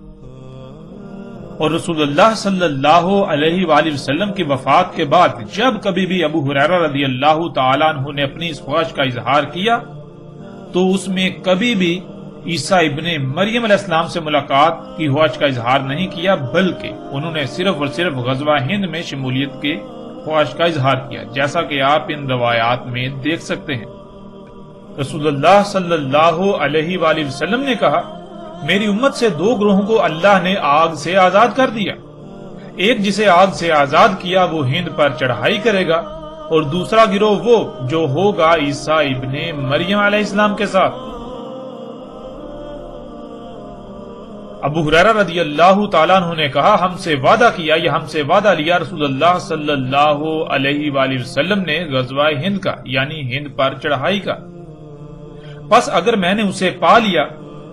اور رسول اللہ صلی اللہ علیہ وآلہ وسلم کی وفات کے بعد جب کبھی بھی ابو ہریرہ رضی اللہ تعالیٰ عنہ نے اپنی اس خواہش کا اظہار کیا تو اس میں کبھی بھی عیسیٰ ابن مریم علیہ السلام سے ملاقات کی خواہش کا اظہار نہیں کیا، بلکہ انہوں نے صرف اور صرف غزوہ ہند میں شمولیت کے خواہش کا اظہار کیا، جیسا کہ آپ ان روایات میں دیکھ سکتے ہیں۔ رسول اللہ صلی اللہ علیہ وآلہ وسلم نے کہا، میری امت سے 2 گروہوں کو اللہ نے آگ سے آزاد کر دیا، ایک جسے آگ سے آزاد کیا وہ ہند پر چڑھائی کرے گا، اور دوسرا گروہ وہ جو ہوگا عیسیٰ ابن مریم علیہ السلام کے ساتھ۔ ابو ہریرہ رضی اللہ تعالیٰ عنہ نے کہا، ہم سے وعدہ کیا یا ہم سے وعدہ لیا رسول اللہ صلی اللہ علیہ وآلہ وسلم نے غزوہ ہند کا یعنی ہند پر چڑھائی کا، پس اگر میں نے اسے پا لیا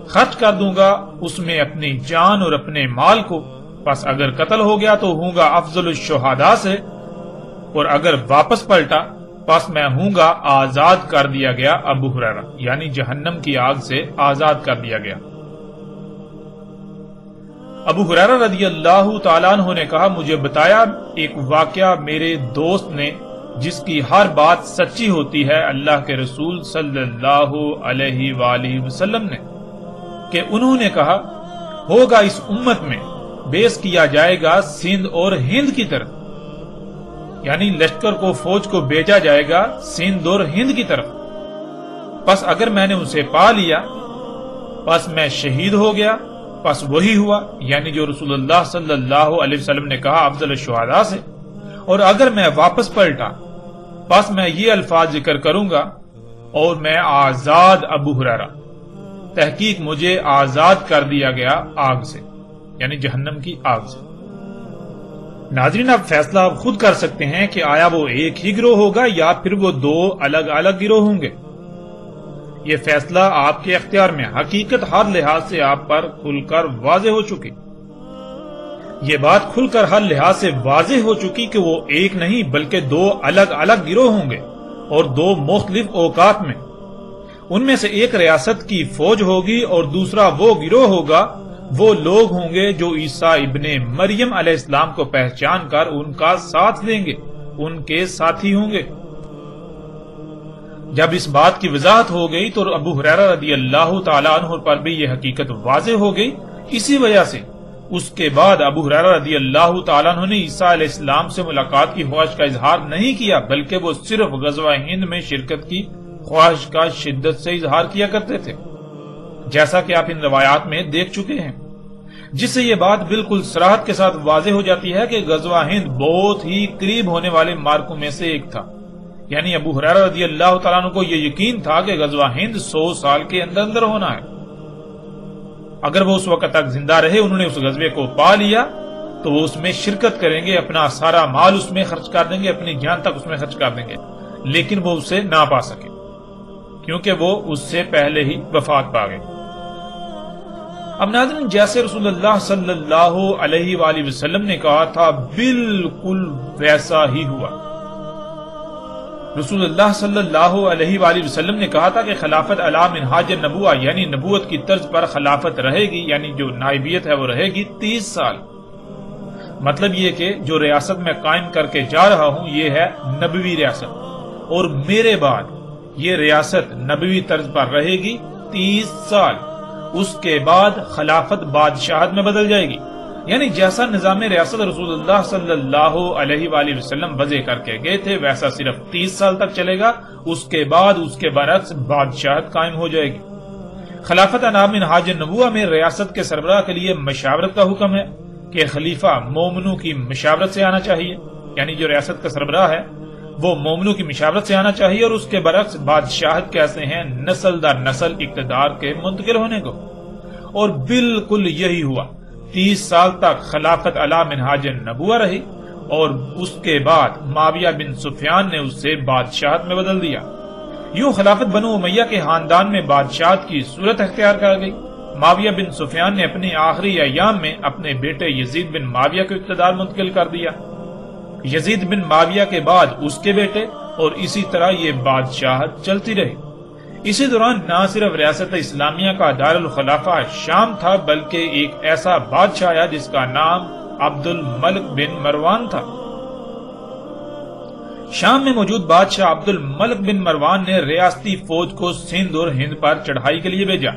خرچ کر دوں گا اس میں اپنی جان اور اپنے مال کو، پس اگر قتل ہو گیا تو ہوں گا افضل الشہداء سے، اور اگر واپس پلٹا پس میں ہوں گا آزاد کر دیا گیا ابو ہریرہ، یعنی جہنم کی آگ سے آزاد کر دیا گیا۔ ابو ہریرہ رضی اللہ تعالیٰ عنہ نے کہا، مجھے بتایا ایک واقعہ میرے دوست نے جس کی ہر بات سچی ہوتی ہے اللہ کے رسول صلی اللہ علیہ وآلہ وسلم نے۔ کہ انہوں نے کہا ہوگا اس امت میں بیس کیا جائے گا سندھ اور ہند کی طرف، یعنی لشکر کو فوج کو بھیجا جائے گا سندھ اور ہند کی طرف، پس اگر میں نے اسے پا لیا پس میں شہید ہو گیا، پس وہی ہوا یعنی جو رسول اللہ صلی اللہ علیہ وسلم نے کہا افضل الشہداء سے، اور اگر میں واپس پلٹا پس میں یہ الفاظ ذکر کروں گا اور میں آزاد ابو ہریرہ، تحقیق مجھے آزاد کر دیا گیا آگ سے، یعنی جہنم کی آگ سے۔ ناظرین اب فیصلہ آپ خود کر سکتے ہیں کہ آیا وہ ایک ہی گروہ ہوگا یا پھر وہ دو الگ الگ گروہ ہوں گے۔ یہ فیصلہ آپ کے اختیار میں، حقیقت ہر لحاظ سے آپ پر کھل کر واضح ہو چکی، یہ بات کھل کر ہر لحاظ سے واضح ہو چکی کہ وہ ایک نہیں بلکہ دو الگ الگ گروہ ہوں گے اور دو مختلف اوقات میں۔ ان میں سے ایک ریاست کی فوج ہوگی اور دوسرا وہ گروہ ہوگا، وہ لوگ ہوں گے جو عیسیٰ ابن مریم علیہ السلام کو پہچان کر ان کا ساتھ دیں گے، ان کے ساتھی ہوں گے۔ جب اس بات کی وضاحت ہو گئی تو ابو ہریرہ رضی اللہ تعالیٰ عنہ پر بھی یہ حقیقت واضح ہو گئی۔ اسی وجہ سے اس کے بعد ابو ہریرہ رضی اللہ تعالیٰ عنہ نے عیسیٰ علیہ السلام سے ملاقات کی خواہش کا اظہار نہیں کیا، بلکہ وہ صرف غزوہ ہند میں شرکت کی خواہش کا شدت سے اظہار کیا کرتے تھے، جیسا کہ آپ ان روایات میں دیکھ چکے ہیں، جس سے یہ بات بالکل صراحت کے ساتھ واضح ہو جاتی ہے کہ غزوہ ہند بہت ہی قریب ہونے والے مارکوں میں سے ایک تھا، یعنی ابو ہریرہ رضی اللہ تعالیٰ عنہ کو یہ یقین تھا کہ غزوہ ہند 100 سال کے اندر اندر ہونا ہے۔ اگر وہ اس وقت تک زندہ رہے، انہوں نے اس غزوے کو پا لیا تو وہ اس میں شرکت کریں گے، اپنا سارا مال اس میں خرچ کر دیں گے، اپنی جان تک اس میں خرچ کر دیں گے، لیکن وہ اسے نہ پا سکے کیونکہ وہ اس سے پہلے ہی وفات پا گئے۔ اب ناظرین جیسے رسول اللہ صلی اللہ علیہ وآلہ وسلم نے کہا تھا بالکل ویسا ہی ہوا۔ رسول اللہ صلی اللہ علیہ وآلہ وسلم نے کہا تھا کہ خلافت علی منہاج النبوہ یعنی نبوت کی طرز پر خلافت رہے گی، یعنی جو نائبیت ہے وہ رہے گی 30 سال۔ مطلب یہ کہ جو ریاست میں قائم کر کے جا رہا ہوں یہ ہے نبوی ریاست، اور میرے بعد یہ ریاست نبوی طرز پر رہے گی 30 سال۔ اس کے بعد خلافت بادشاہت میں بدل جائے گی، یعنی جیسا نظام ریاست رسول اللہ صلی اللہ علیہ وآلہ وسلم وضع کر کے گئے تھے ویسا صرف 30 سال تک چلے گا، اس کے بعد اس کے برعکس بادشاہت قائم ہو جائے گی۔ خلافت علی منہاج النبوہ میں ریاست کے سربراہ کے لیے مشاورت کا حکم ہے کہ خلیفہ مومنوں کی مشاورت سے آنا چاہیے، یعنی جو ریاست کا سربراہ ہے وہ مومنوں کی مشاورت سے آنا چاہیے، اور اس کے برعکس بادشاہت کہتے ہیں نسل در نسل اقتدار کے منتقل ہونے کو، اور بالکل یہی ہوا۔ 30 سال تک خلافت علی منہاج النبوہ رہی اور اس کے بعد معاویہ بن سفیان نے اسے بادشاہت میں بدل دیا۔ یوں خلافت بنو امیہ کے خاندان میں بادشاہت کی صورت اختیار کر گئی۔ معاویہ بن سفیان نے اپنے آخری ایام میں اپنے بیٹے یزید بن معاویہ کو اقتدار منتقل کر دیا، یزید بن معاویہ کے بعد اس کے بیٹے، اور اسی طرح یہ بادشاہت چلتی رہی۔ اسی دوران نہ صرف ریاست اسلامیہ کا دارالخلافہ شام تھا بلکہ ایک ایسا بادشاہ آیا جس کا نام عبد الملک بن مروان تھا۔ شام میں موجود بادشاہ عبد الملک بن مروان نے ریاستی فوج کو سندھ اور ہند پر چڑھائی کے لیے بھیجا،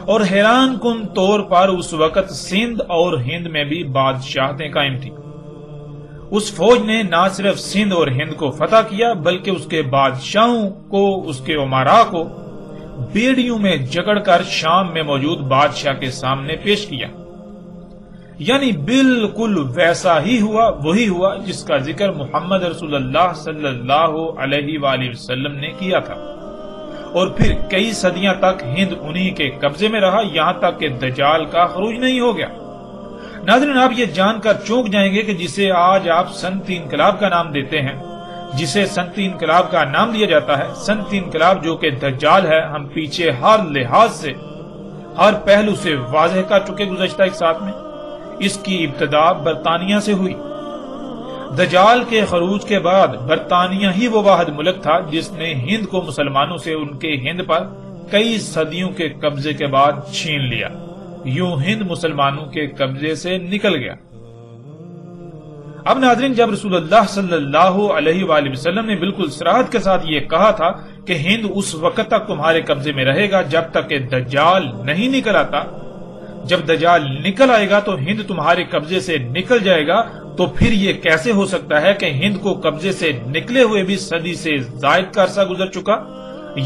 اور حیران کن طور پر اس وقت سندھ اور ہند میں بھی بادشاہتیں قائم تھیں۔ اس فوج نے نہ صرف سندھ اور ہند کو فتح کیا بلکہ اس کے بادشاہوں کو، اس کے امراء کو بیڑیوں میں جکڑ کر شام میں موجود بادشاہ کے سامنے پیش کیا، یعنی بالکل ویسا ہی ہوا، وہی ہوا جس کا ذکر محمد رسول اللہ صلی اللہ علیہ وآلہ وسلم نے کیا تھا۔ اور پھر کئی صدیاں تک ہند انہی کے قبضے میں رہا، یہاں تک کہ دجال کا خروج نہیں ہو گیا۔ ناظرین آپ یہ جان کر چونک جائیں گے کہ جسے آج آپ صنعتی انقلاب کا نام دیتے ہیں، جسے صنعتی انقلاب کا نام دیا جاتا ہے، صنعتی انقلاب جو کہ دجال ہے، ہم پیچھے ہر لحاظ سے، ہر پہلو سے واضح کر چکے گزشتہ ایک ساتھ میں۔ اس کی ابتدا برطانیہ سے ہوئی۔ دجال کے خروج کے بعد برطانیہ ہی وہ واحد ملک تھا جس نے ہند کو مسلمانوں سے ان کے ہند پر کئی صدیوں کے قبضے کے بعد چھین لیا۔ یوں ہند مسلمانوں کے قبضے سے نکل گیا۔ اب ناظرین، جب رسول اللہ صلی اللہ علیہ وآلہ وسلم نے بالکل صراحت کے ساتھ یہ کہا تھا کہ ہند اس وقت تک تمہارے قبضے میں رہے گا جب تک کہ دجال نہیں نکل آتا، جب دجال نکل آئے گا تو ہند تمہارے قبضے سے نکل جائے گا، تو پھر یہ کیسے ہو سکتا ہے کہ ہند کو قبضے سے نکلے ہوئے بھی صدی سے زائد کا عرصہ گزر چکا،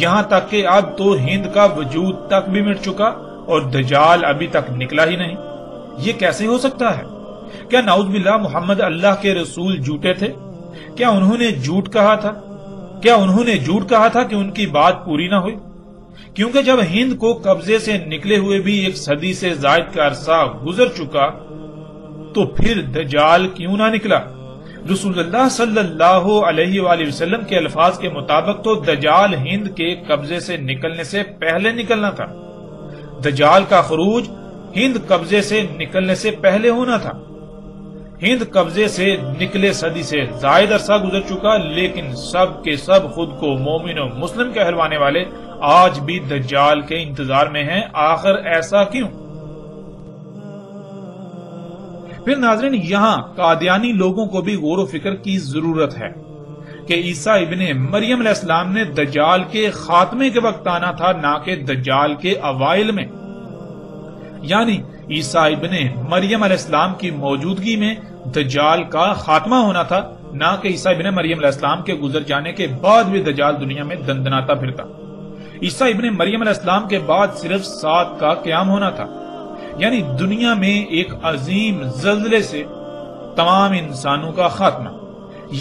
یہاں تک کہ اب تو ہند کا وجود تک بھی مٹ چکا اور دجال ابھی تک نکلا ہی نہیں؟ یہ کیسے ہو سکتا ہے؟ کیا نعوذ باللہ محمد اللہ کے رسول جھوٹے تھے؟ کیا انہوں نے جھوٹ کہا تھا؟ کیا انہوں نے جھوٹ کہا تھا کہ ان کی بات پوری نہ ہوئی؟ کیونکہ جب ہند کو قبضے سے نکلے ہوئے بھی ایک صدی سے زائد کا عرصہ گزر چکا تو پھر دجال کیوں نہ نکلا؟ رسول اللہ صلی اللہ علیہ وآلہ وسلم کے الفاظ کے مطابق تو دجال ہند کے قبضے سے نکلنے سے پہلے نکلنا تھا، دجال کا خروج ہند قبضے سے نکلنے سے پہلے ہونا تھا۔ ہند قبضے سے نکلے صدی سے زائد عرصہ گزر چکا، لیکن سب کے سب خود کو مومن و مسلم کہلوانے والے آج بھی دجال کے انتظار میں ہیں۔ آخر ایسا کیوں؟ پھر ناظرین، یہاں قادیانی لوگوں کو بھی غور و فکر کی ضرورت ہے کہ عیسیٰ ابن مریم علیہ السلام نے دجال کے خاتمے کے وقت آنا تھا، نہ کہ دجال کے اوائل میں۔ یعنی عیسیٰ ابن مریم علیہ السلام کی موجودگی میں دجال کا خاتمہ ہونا تھا، نہ کہ عیسیٰ ابن مریم علیہ السلام کے گزر جانے کے بعد بھی دجال دنیا میں دندناتا پھرتا۔ عیسیٰ ابن مریم علیہ السلام کے بعد صرف 7 کا قیام ہونا تھا، یعنی دنیا میں ایک عظیم زلزلے سے تمام انسانوں کا خاتمہ،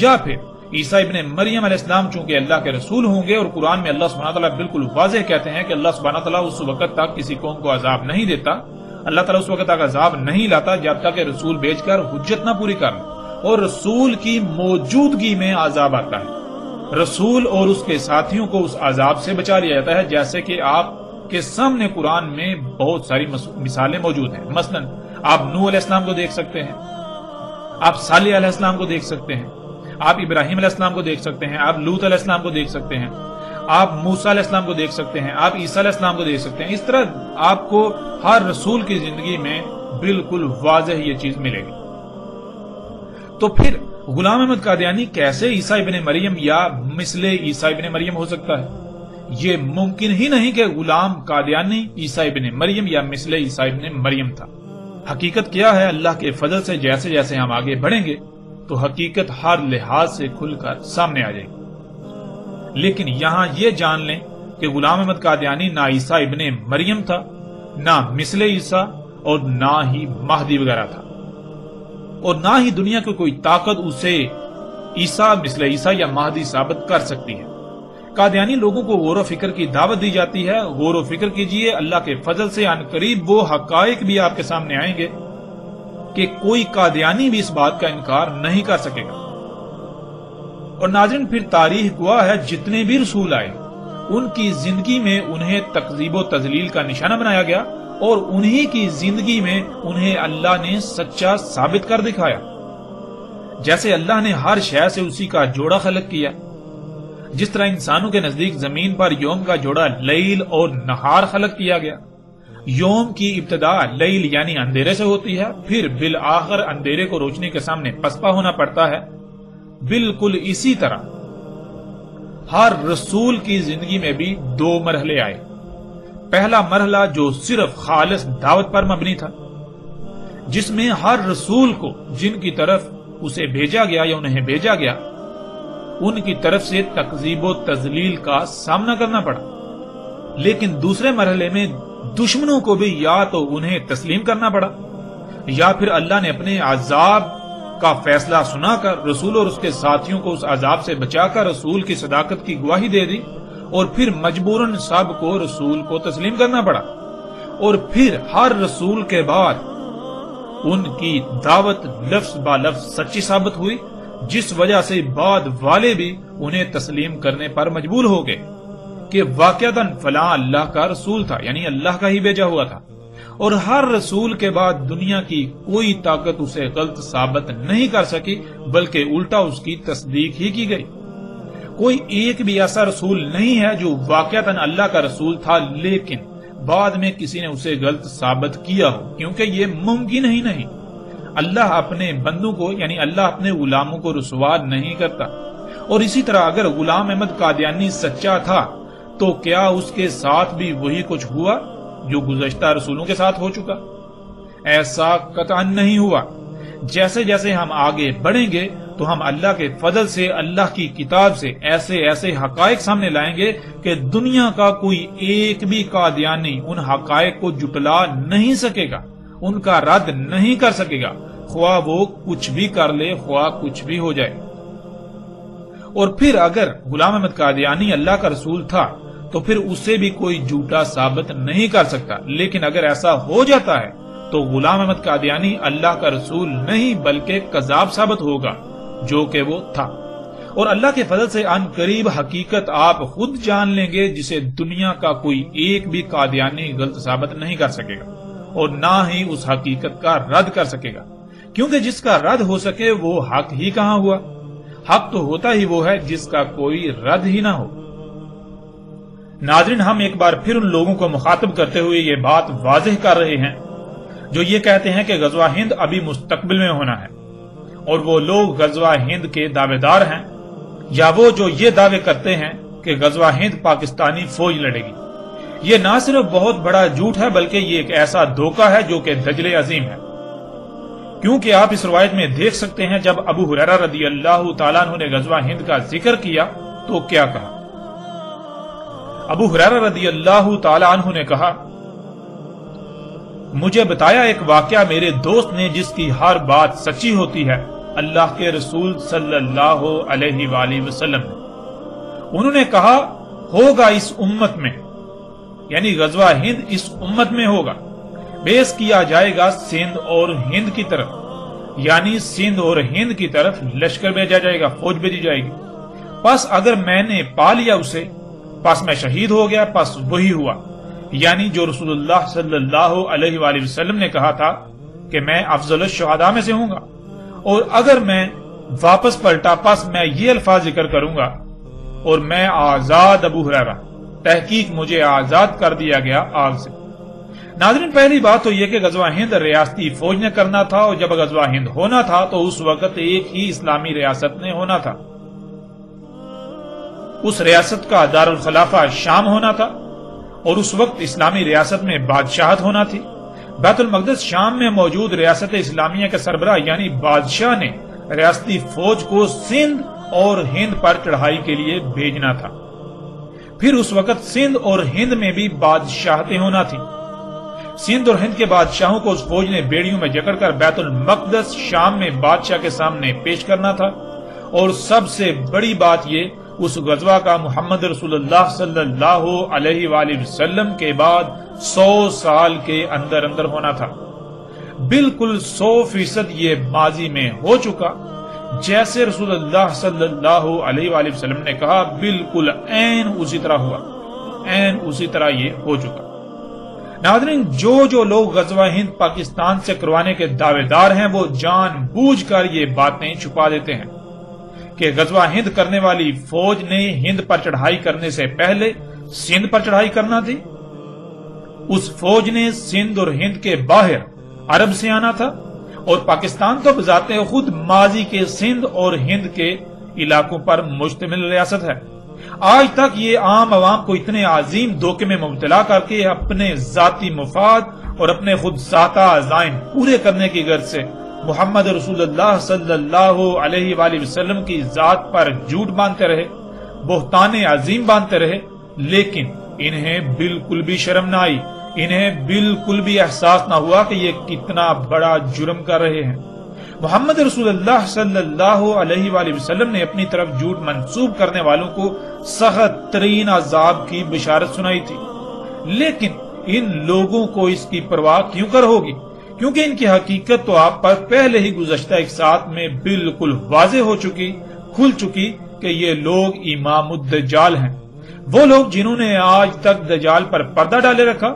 یا پھر عیسیٰ ابن مریم علیہ السلام چونکہ اللہ کے رسول ہوں گے، اور قرآن میں اللہ سبحانہ تعالیٰ بالکل واضح کہتے ہیں کہ اللہ سبحانہ تعالیٰ اس وقت تک کسی قوم کو عذاب نہیں دیتا، اللہ تعالیٰ اس وقت تک عذاب نہیں لاتا جب تک کہ رسول بھیج کر حجت نہ پوری کر لیں، اور رسول کی موجودگی میں عذاب آتا ہے، رسول اور اس کے ساتھیوں کو اس عذاب سے بچا لیا جاتا ہے، جیسے کہ آپ کے سامنے قرآن میں بہت ساری مثالیں موجود ہیں۔ مثلا آپ نوح علیہ السلام کو دیکھ سکتے ہیں، آپ صالح علیہ السلام کو دیکھ سکتے ہیں، آپ ابراہیم علیہ السلام کو دیکھ سکتے ہیں، آپ لوط علیہ السلام کو دیکھ سکتے ہیں، آپ موسیٰ علیہ السلام کو دیکھ سکتے ہیں، آپ عیسیٰ علیہ السلام کو دیکھ سکتے ہیں۔ اس طرح آپ کو ہر رسول کی زندگی میں بالکل واضح یہ چیز ملے گی۔ تو پھر غلام احمد قادیانی کیسے عیسیٰ ابن مریم یا مثل عیسیٰ ابن مریم ہو سکتا ہے؟ یہ ممکن ہی نہیں کہ غلام قادیانی عیسیٰ ابن مریم یا مثل عیسیٰ ابن مریم تھا۔ حقیقت کیا ہے؟ اللہ کے فضل سے جیسے جیسے ہم آگے بڑھیں گے تو حقیقت ہر لحاظ سے کھل کر سامنے آ جائے گی، لیکن یہاں یہ جان لیں کہ غلام احمد قادیانی نہ عیسیٰ ابن مریم تھا، نہ مثل عیسیٰ، اور نہ ہی مہدی وغیرہ تھا، اور نہ ہی دنیا کی کوئی طاقت اسے عیسیٰ مثل عیسیٰ یا مہدی ثابت کر سکتی ہے۔ قادیانی لوگوں کو غور و فکر کی دعوت دی جاتی ہے۔ غور و فکر کیجئے، اللہ کے فضل سے ان قریب وہ حقائق بھی آپ کے سامنے آئیں گے کہ کوئی قادیانی بھی اس بات کا انکار نہیں کر سکے گا۔ اور ناظرین، پھر تاریخ گواہ ہے جتنے بھی رسول آئے ان کی زندگی میں انہیں تکذیب و تضلیل کا نشانہ بنایا گیا، اور انہی کی زندگی میں انہیں اللہ نے سچا ثابت کر دکھایا۔ جیسے اللہ نے ہر شے سے اسی کا جوڑا خلق کیا، جس طرح انسانوں کے نزدیک زمین پر یوم کا جوڑا لیل اور نہار خلق کیا گیا۔ یوم کی ابتدا لیل یعنی اندھیرے سے ہوتی ہے، پھر بالآخر اندھیرے کو روشنی کے سامنے پسپا ہونا پڑتا ہے۔ بالکل اسی طرح ہر رسول کی زندگی میں بھی 2 مرحلے آئے۔ پہلا مرحلہ جو صرف خالص دعوت پر مبنی تھا، جس میں ہر رسول کو جن کی طرف اسے بھیجا گیا یا انہیں بھیجا گیا ان کی طرف سے تکذیب و تضلیل کا سامنا کرنا پڑا، لیکن دوسرے مرحلے میں دشمنوں کو بھی یا تو انہیں تسلیم کرنا پڑا، یا پھر اللہ نے اپنے عذاب کا فیصلہ سنا کر رسول اور اس کے ساتھیوں کو اس عذاب سے بچا کر رسول کی صداقت کی گواہی دے دی، اور پھر مجبوراً سب کو رسول کو تسلیم کرنا پڑا، اور پھر ہر رسول کے بعد ان کی دعوت لفظ با لفظ سچی ثابت ہوئی، جس وجہ سے بعد والے بھی انہیں تسلیم کرنے پر مجبور ہو گئے کہ واقعتاً فلاں اللہ کا رسول تھا، یعنی اللہ کا ہی بھیجا ہوا تھا۔ اور ہر رسول کے بعد دنیا کی کوئی طاقت اسے غلط ثابت نہیں کر سکی، بلکہ الٹا اس کی تصدیق ہی کی گئی۔ کوئی ایک بھی ایسا رسول نہیں ہے جو واقعتاً اللہ کا رسول تھا لیکن بعد میں کسی نے اسے غلط ثابت کیا ہو، کیونکہ یہ ممکن ہی نہیں۔ اللہ اپنے بندوں کو یعنی اللہ اپنے غلاموں کو رسوا نہیں کرتا۔ اور اسی طرح اگر غلام احمد قادیانی سچا تھا تو کیا اس کے ساتھ بھی وہی کچھ ہوا جو گزشتہ رسولوں کے ساتھ ہو چکا؟ ایسا قطعاً نہیں ہوا۔ جیسے جیسے ہم آگے بڑھیں گے تو ہم اللہ کے فضل سے اللہ کی کتاب سے ایسے ایسے حقائق سامنے لائیں گے کہ دنیا کا کوئی ایک بھی قادیانی ان حقائق کو جٹلا نہیں سکے گا، ان کا رد نہیں کر سکے گا، خواہ وہ کچھ بھی کر لے، خواہ کچھ بھی ہو جائے۔ اور پھر اگر غلام احمد قادیانی اللہ کا رسول تھا تو پھر اسے بھی کوئی جھوٹا ثابت نہیں کر سکتا، لیکن اگر ایسا ہو جاتا ہے تو غلام احمد قادیانی اللہ کا رسول نہیں بلکہ کذاب ثابت ہوگا، جو کہ وہ تھا۔ اور اللہ کے فضل سے ان قریب حقیقت آپ خود جان لیں گے جسے دنیا کا کوئی ایک بھی قادیانی غلط ثابت نہیں کر سکے گا اور نہ ہی اس حقیقت کا رد کر سکے گا، کیونکہ جس کا رد ہو سکے وہ حق ہی کہاں ہوا؟ حق تو ہوتا ہی وہ ہے جس کا کوئی رد ہی نہ ہو۔ ناظرین، ہم ایک بار پھر ان لوگوں کو مخاطب کرتے ہوئے یہ بات واضح کر رہے ہیں جو یہ کہتے ہیں کہ غزوہ ہند ابھی مستقبل میں ہونا ہے، اور وہ لوگ غزوہ ہند کے دعوے دار ہیں، یا وہ جو یہ دعوے کرتے ہیں کہ غزوہ ہند پاکستانی فوج لڑے گی۔ یہ نہ صرف بہت بڑا جھوٹ ہے بلکہ یہ ایک ایسا دھوکہ ہے جو کہ دجل عظیم ہے، کیونکہ آپ اس روایت میں دیکھ سکتے ہیں جب ابو ہریرہ رضی اللہ تعالیٰ عنہ نے غزوہ ہند کا ذکر کیا تو کیا کہا؟ ابو ہریرہ رضی اللہ تعالیٰ عنہ نے کہا، مجھے بتایا ایک واقعہ میرے دوست نے جس کی ہر بات سچی ہوتی ہے، اللہ کے رسول صلی اللہ علیہ وآلہ وسلم نے۔ انہوں نے کہا، ہوگا اس امت میں، یعنی غزوہ ہند اس امت میں ہوگا، بیس کیا جائے گا سندھ اور ہند کی طرف، یعنی سندھ اور ہند کی طرف لشکر بھیجا جائے گا، فوج بھیجی جائے گی۔ پس اگر میں نے پا لیا اسے، پس میں شہید ہو گیا، پس وہی ہوا، یعنی جو رسول اللہ صلی اللہ علیہ وآلہ وسلم نے کہا تھا کہ میں افضل الشہداء میں سے ہوں گا۔ اور اگر میں واپس پلٹا پس میں یہ الفاظ ذکر کروں گا، اور میں آزاد ابو ہریرہ، تحقیق مجھے آزاد کر دیا گیا آگ سے۔ ناظرین، پہلی بات تو یہ کہ غزوہ ہند ریاستی فوج نے کرنا تھا، اور جب غزوہ ہند ہونا تھا تو اس وقت ایک ہی اسلامی ریاست نے ہونا تھا۔ اس ریاست کا دارالخلافہ شام ہونا تھا، اور اس وقت اسلامی ریاست میں بادشاہت ہونا تھی۔ بیت المقدس شام میں موجود ریاست اسلامیہ کے سربراہ یعنی بادشاہ نے ریاستی فوج کو سندھ اور ہند پر چڑھائی کے لیے بھیجنا تھا۔ پھر اس وقت سندھ اور ہند میں بھی بادشاہتیں ہونا تھی۔ سندھ اور ہند کے بادشاہوں کو اس فوج نے بیڑیوں میں جکڑ کر بیت المقدس شام میں بادشاہ کے سامنے پیش کرنا تھا، اور سب سے بڑی بات یہ اس غزوہ کا محمد رسول اللہ صلی اللہ علیہ وآلہ وسلم کے بعد 100 سال کے اندر اندر ہونا تھا۔ بالکل 100% یہ ماضی میں ہو چکا، جیسے رسول اللہ صلی اللہ علیہ وآلہ وسلم نے کہا، بالکل عین اسی طرح ہوا، عین اسی طرح یہ ہو چکا۔ ناظرین، جو لوگ غزوہ ہند پاکستان سے کروانے کے دعوے دار ہیں وہ جان بوجھ کر یہ باتیں چھپا دیتے ہیں کہ غزوہ ہند کرنے والی فوج نے ہند پر چڑھائی کرنے سے پہلے سندھ پر چڑھائی کرنا تھی۔ اس فوج نے سندھ اور ہند کے باہر عرب سے آنا تھا، اور پاکستان تو بذات خود ماضی کے سندھ اور ہند کے علاقوں پر مشتمل ریاست ہے۔ آج تک یہ عام عوام کو اتنے عظیم دھوکے میں مبتلا کر کے اپنے ذاتی مفاد اور اپنے خود ذاتہ عزائم پورے کرنے کی غرض سے محمد رسول اللہ صلی اللہ علیہ وآلہ وسلم کی ذات پر جھوٹ باندھتے رہے، بہتان عظیم باندھتے رہے، لیکن انہیں بالکل بھی شرم نہ آئی، انہیں بالکل بھی احساس نہ ہوا کہ یہ کتنا بڑا جرم کر رہے ہیں۔ محمد رسول اللہ صلی اللہ علیہ وآلہ وسلم نے اپنی طرف جھوٹ منسوب کرنے والوں کو سخت ترین عذاب کی بشارت سنائی تھی، لیکن ان لوگوں کو اس کی پرواہ کیوں کر ہوگی؟ کیونکہ ان کی حقیقت تو آپ پر پہلے ہی گزشتہ ایک ساتھ میں بالکل واضح ہو چکی، کھل چکی کہ یہ لوگ امام الدجال ہیں، وہ لوگ جنہوں نے آج تک دجال پر پردہ ڈالے رکھا۔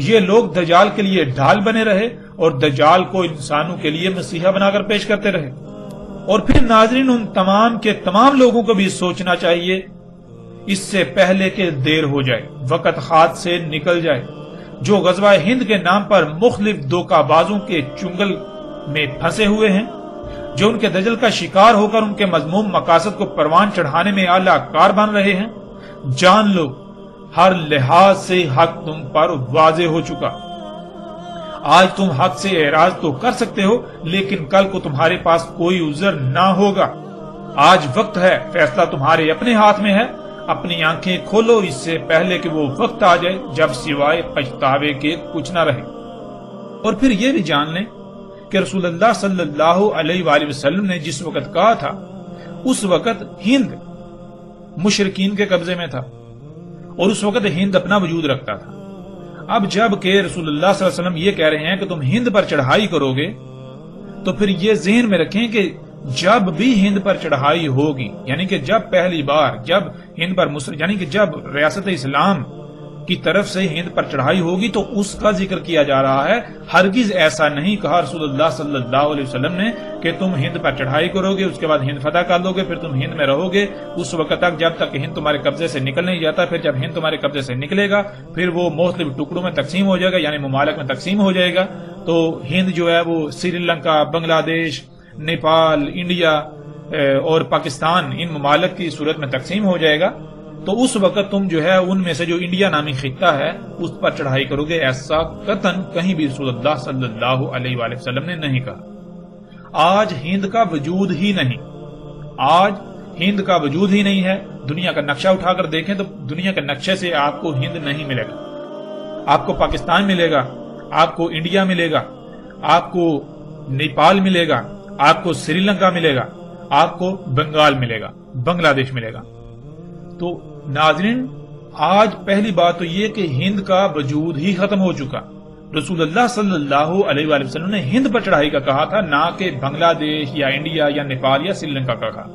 یہ لوگ دجال کے لیے ڈھال بنے رہے اور دجال کو انسانوں کے لیے مسیحا بنا کر پیش کرتے رہے۔ اور پھر ناظرین، ان تمام کے تمام لوگوں کو بھی سوچنا چاہیے اس سے پہلے کہ دیر ہو جائے، وقت ہاتھ سے نکل جائے، جو غزوہ ہند کے نام پر مختلف دھوکہ بازوں کے چنگل میں پھنسے ہوئے ہیں، جو ان کے دجل کا شکار ہو کر ان کے مذموم مقاصد کو پروان چڑھانے میں اعلی کار بن رہے ہیں، جان لو ہر لحاظ سے حق تم پر واضح ہو چکا۔ آج تم حق سے اعراض تو کر سکتے ہو، لیکن کل کو تمہارے پاس کوئی عذر نہ ہوگا۔ آج وقت ہے، فیصلہ تمہارے اپنے ہاتھ میں ہے۔ اپنی آنکھیں کھولو اس سے پہلے کہ وہ وقت آ جائے جب سوائے پچھتاوے کے کچھ نہ رہے۔ اور پھر یہ بھی جان لیں کہ رسول اللہ صلی اللہ علیہ وآلہ وسلم نے جس وقت کہا تھا، اس وقت ہند مشرکین کے قبضے میں تھا، اور اس وقت ہند اپنا وجود رکھتا تھا۔ اب جب کہ رسول اللہ صلی اللہ علیہ وسلم یہ کہہ رہے ہیں کہ تم ہند پر چڑھائی کرو گے، تو پھر یہ ذہن میں رکھیں کہ جب بھی ہند پر چڑھائی ہوگی، یعنی کہ جب پہلی بار جب ہند پر یعنی کہ جب ریاست اسلام کی طرف سے ہند پر چڑھائی ہوگی تو اس کا ذکر کیا جا رہا ہے۔ ہرگز ایسا نہیں کہا رسول اللہ صلی اللہ علیہ وسلم نے کہ تم ہند پر چڑھائی کرو گے، اس کے بعد ہند فتح کر لو گے، پھر تم ہند میں رہو گے اس وقت تک جب تک ہند تمہارے قبضے سے نکل نہیں جاتا۔ پھر جب ہند تمہارے قبضے سے نکلے گا پھر وہ مختلف ٹکڑوں میں تقسیم ہو جائے گا، یعنی ممالک میں تقسیم ہو جائے گا۔ تو ہند جو ہے وہ سری لنکا، بنگلہ دیش، نیپال، انڈیا اور پاکستان، ان ممالک کی صورت میں تقسیم ہو جائے گا۔ تو اس وقت تم جو ہے ان میں سے جو انڈیا نامی خطہ ہے اس پر چڑھائی کرو گے، ایسا قطعاً کہیں بھی رسول اللہ صلی اللہ علیہ وآلہ وسلم نے نہیں کہا۔ آج ہند کا وجود ہی نہیں، آج ہند کا وجود ہی نہیں ہے۔ دنیا کا نقشہ اٹھا کر دیکھیں تو دنیا کے نقشے سے آپ کو ہند نہیں ملے گا، آپ کو پاکستان ملے گا، آپ کو انڈیا ملے گا، آپ کو نیپال ملے گا، آپ کو سری لنکا ملے گا، آپ کو بنگال ملے گا، بنگلہ دیش ملے گا۔ تو ناظرین، آج پہلی بات تو یہ کہ ہند کا وجود ہی ختم ہو چکا۔ رسول اللہ صلی اللہ علیہ وآلہ وسلم نے ہند پر چڑھائی کا کہا تھا، نہ کہ بنگلہ دیش یا انڈیا یا نیپال یا سری لنکا کا کہا۔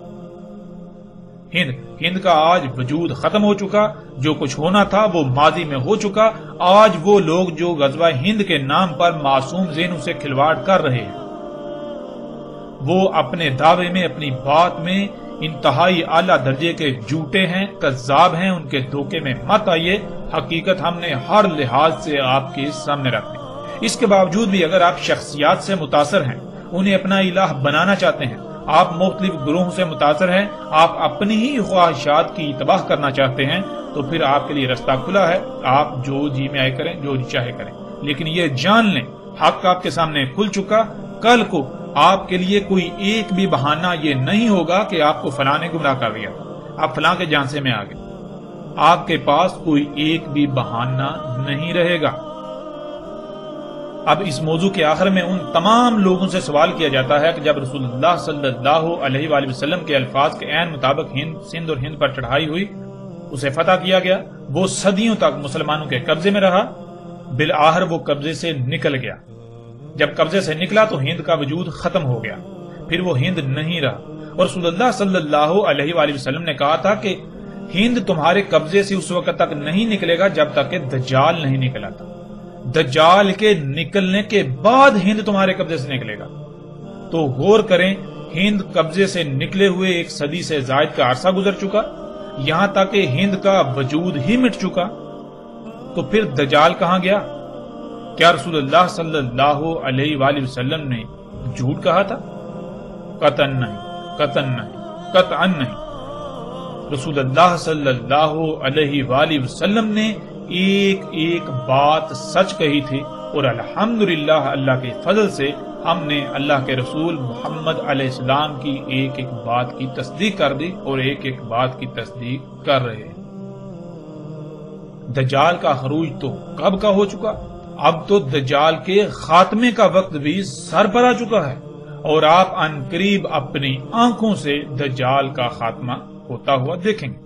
ہند کا آج وجود ختم ہو چکا، جو کچھ ہونا تھا وہ ماضی میں ہو چکا۔ آج وہ لوگ جو غزوہ ہند کے نام پر معصوم ذہنوں سے کھلواڑ کر رہے ہیں، وہ اپنے دعوے میں، اپنی بات میں انتہائی اعلیٰ درجے کے جھوٹے ہیں، کذاب ہیں۔ ان کے دھوکے میں مت آئیے، حقیقت ہم نے ہر لحاظ سے آپ کے سامنے رکھ دی۔ اس کے باوجود بھی اگر آپ شخصیات سے متاثر ہیں، انہیں اپنا الہ بنانا چاہتے ہیں، آپ مختلف گروہوں سے متاثر ہیں، آپ اپنی ہی خواہشات کی تباہ کرنا چاہتے ہیں، تو پھر آپ کے لیے رستہ کھلا ہے۔ آپ جو جی میں آئے کریں، جو جی چاہے کریں، لیکن یہ جان لیں حق آپ کے سامنے کھل چکا۔ کل کو آپ کے لیے کوئی ایک بھی بہانہ یہ نہیں ہوگا کہ آپ کو فلاں نے گمراہ کر دیا، آپ فلاں کے جانسے میں آ گئے۔ آپ کے پاس کوئی ایک بھی بہانہ نہیں رہے گا۔ اب اس موضوع کے آخر میں ان تمام لوگوں سے سوال کیا جاتا ہے کہ جب رسول اللہ صلی اللہ علیہ وآلہ وسلم کے الفاظ کے عین مطابق سندھ اور ہند پر چڑھائی ہوئی، اسے فتح کیا گیا، وہ صدیوں تک مسلمانوں کے قبضے میں رہا، بالآخر وہ قبضے سے نکل گیا۔ جب قبضے سے نکلا تو ہند کا وجود ختم ہو گیا، پھر وہ ہند نہیں رہا۔ اور رسول اللہ صلی اللہ علیہ وآلہ وسلم نے کہا تھا کہ ہند تمہارے قبضے سے اس وقت تک نہیں نکلے گا جب تک کہ دجال نہیں نکلا تھا۔ دجال کے نکلنے کے بعد ہند تمہارے قبضے سے نکلے گا۔ تو غور کریں، ہند قبضے سے نکلے ہوئے ایک صدی سے زائد کا عرصہ گزر چکا، یہاں تک کہ ہند کا وجود ہی مٹ چکا۔ تو پھر دجال کہاں گیا؟ کیا رسول اللہ صلی اللہ علیہ وآلہ وسلم نے جھوٹ کہا تھا؟ قطعاً نہیں، قطعاً نہیں، قطعاً نہیں۔ رسول اللہ صلی اللہ علیہ وآلہ وسلم نے ایک ایک بات سچ کہی تھی، اور الحمدللہ اللہ کے فضل سے ہم نے اللہ کے رسول محمد علیہ السلام کی ایک ایک بات کی تصدیق کر دی اور ایک ایک بات کی تصدیق کر رہے ہیں۔ دجال کا خروج تو کب کا ہو چکا، اب تو دجال کے خاتمے کا وقت بھی سر پر آ چکا ہے، اور آپ عنقریب اپنی آنکھوں سے دجال کا خاتمہ ہوتا ہوا دیکھیں گے۔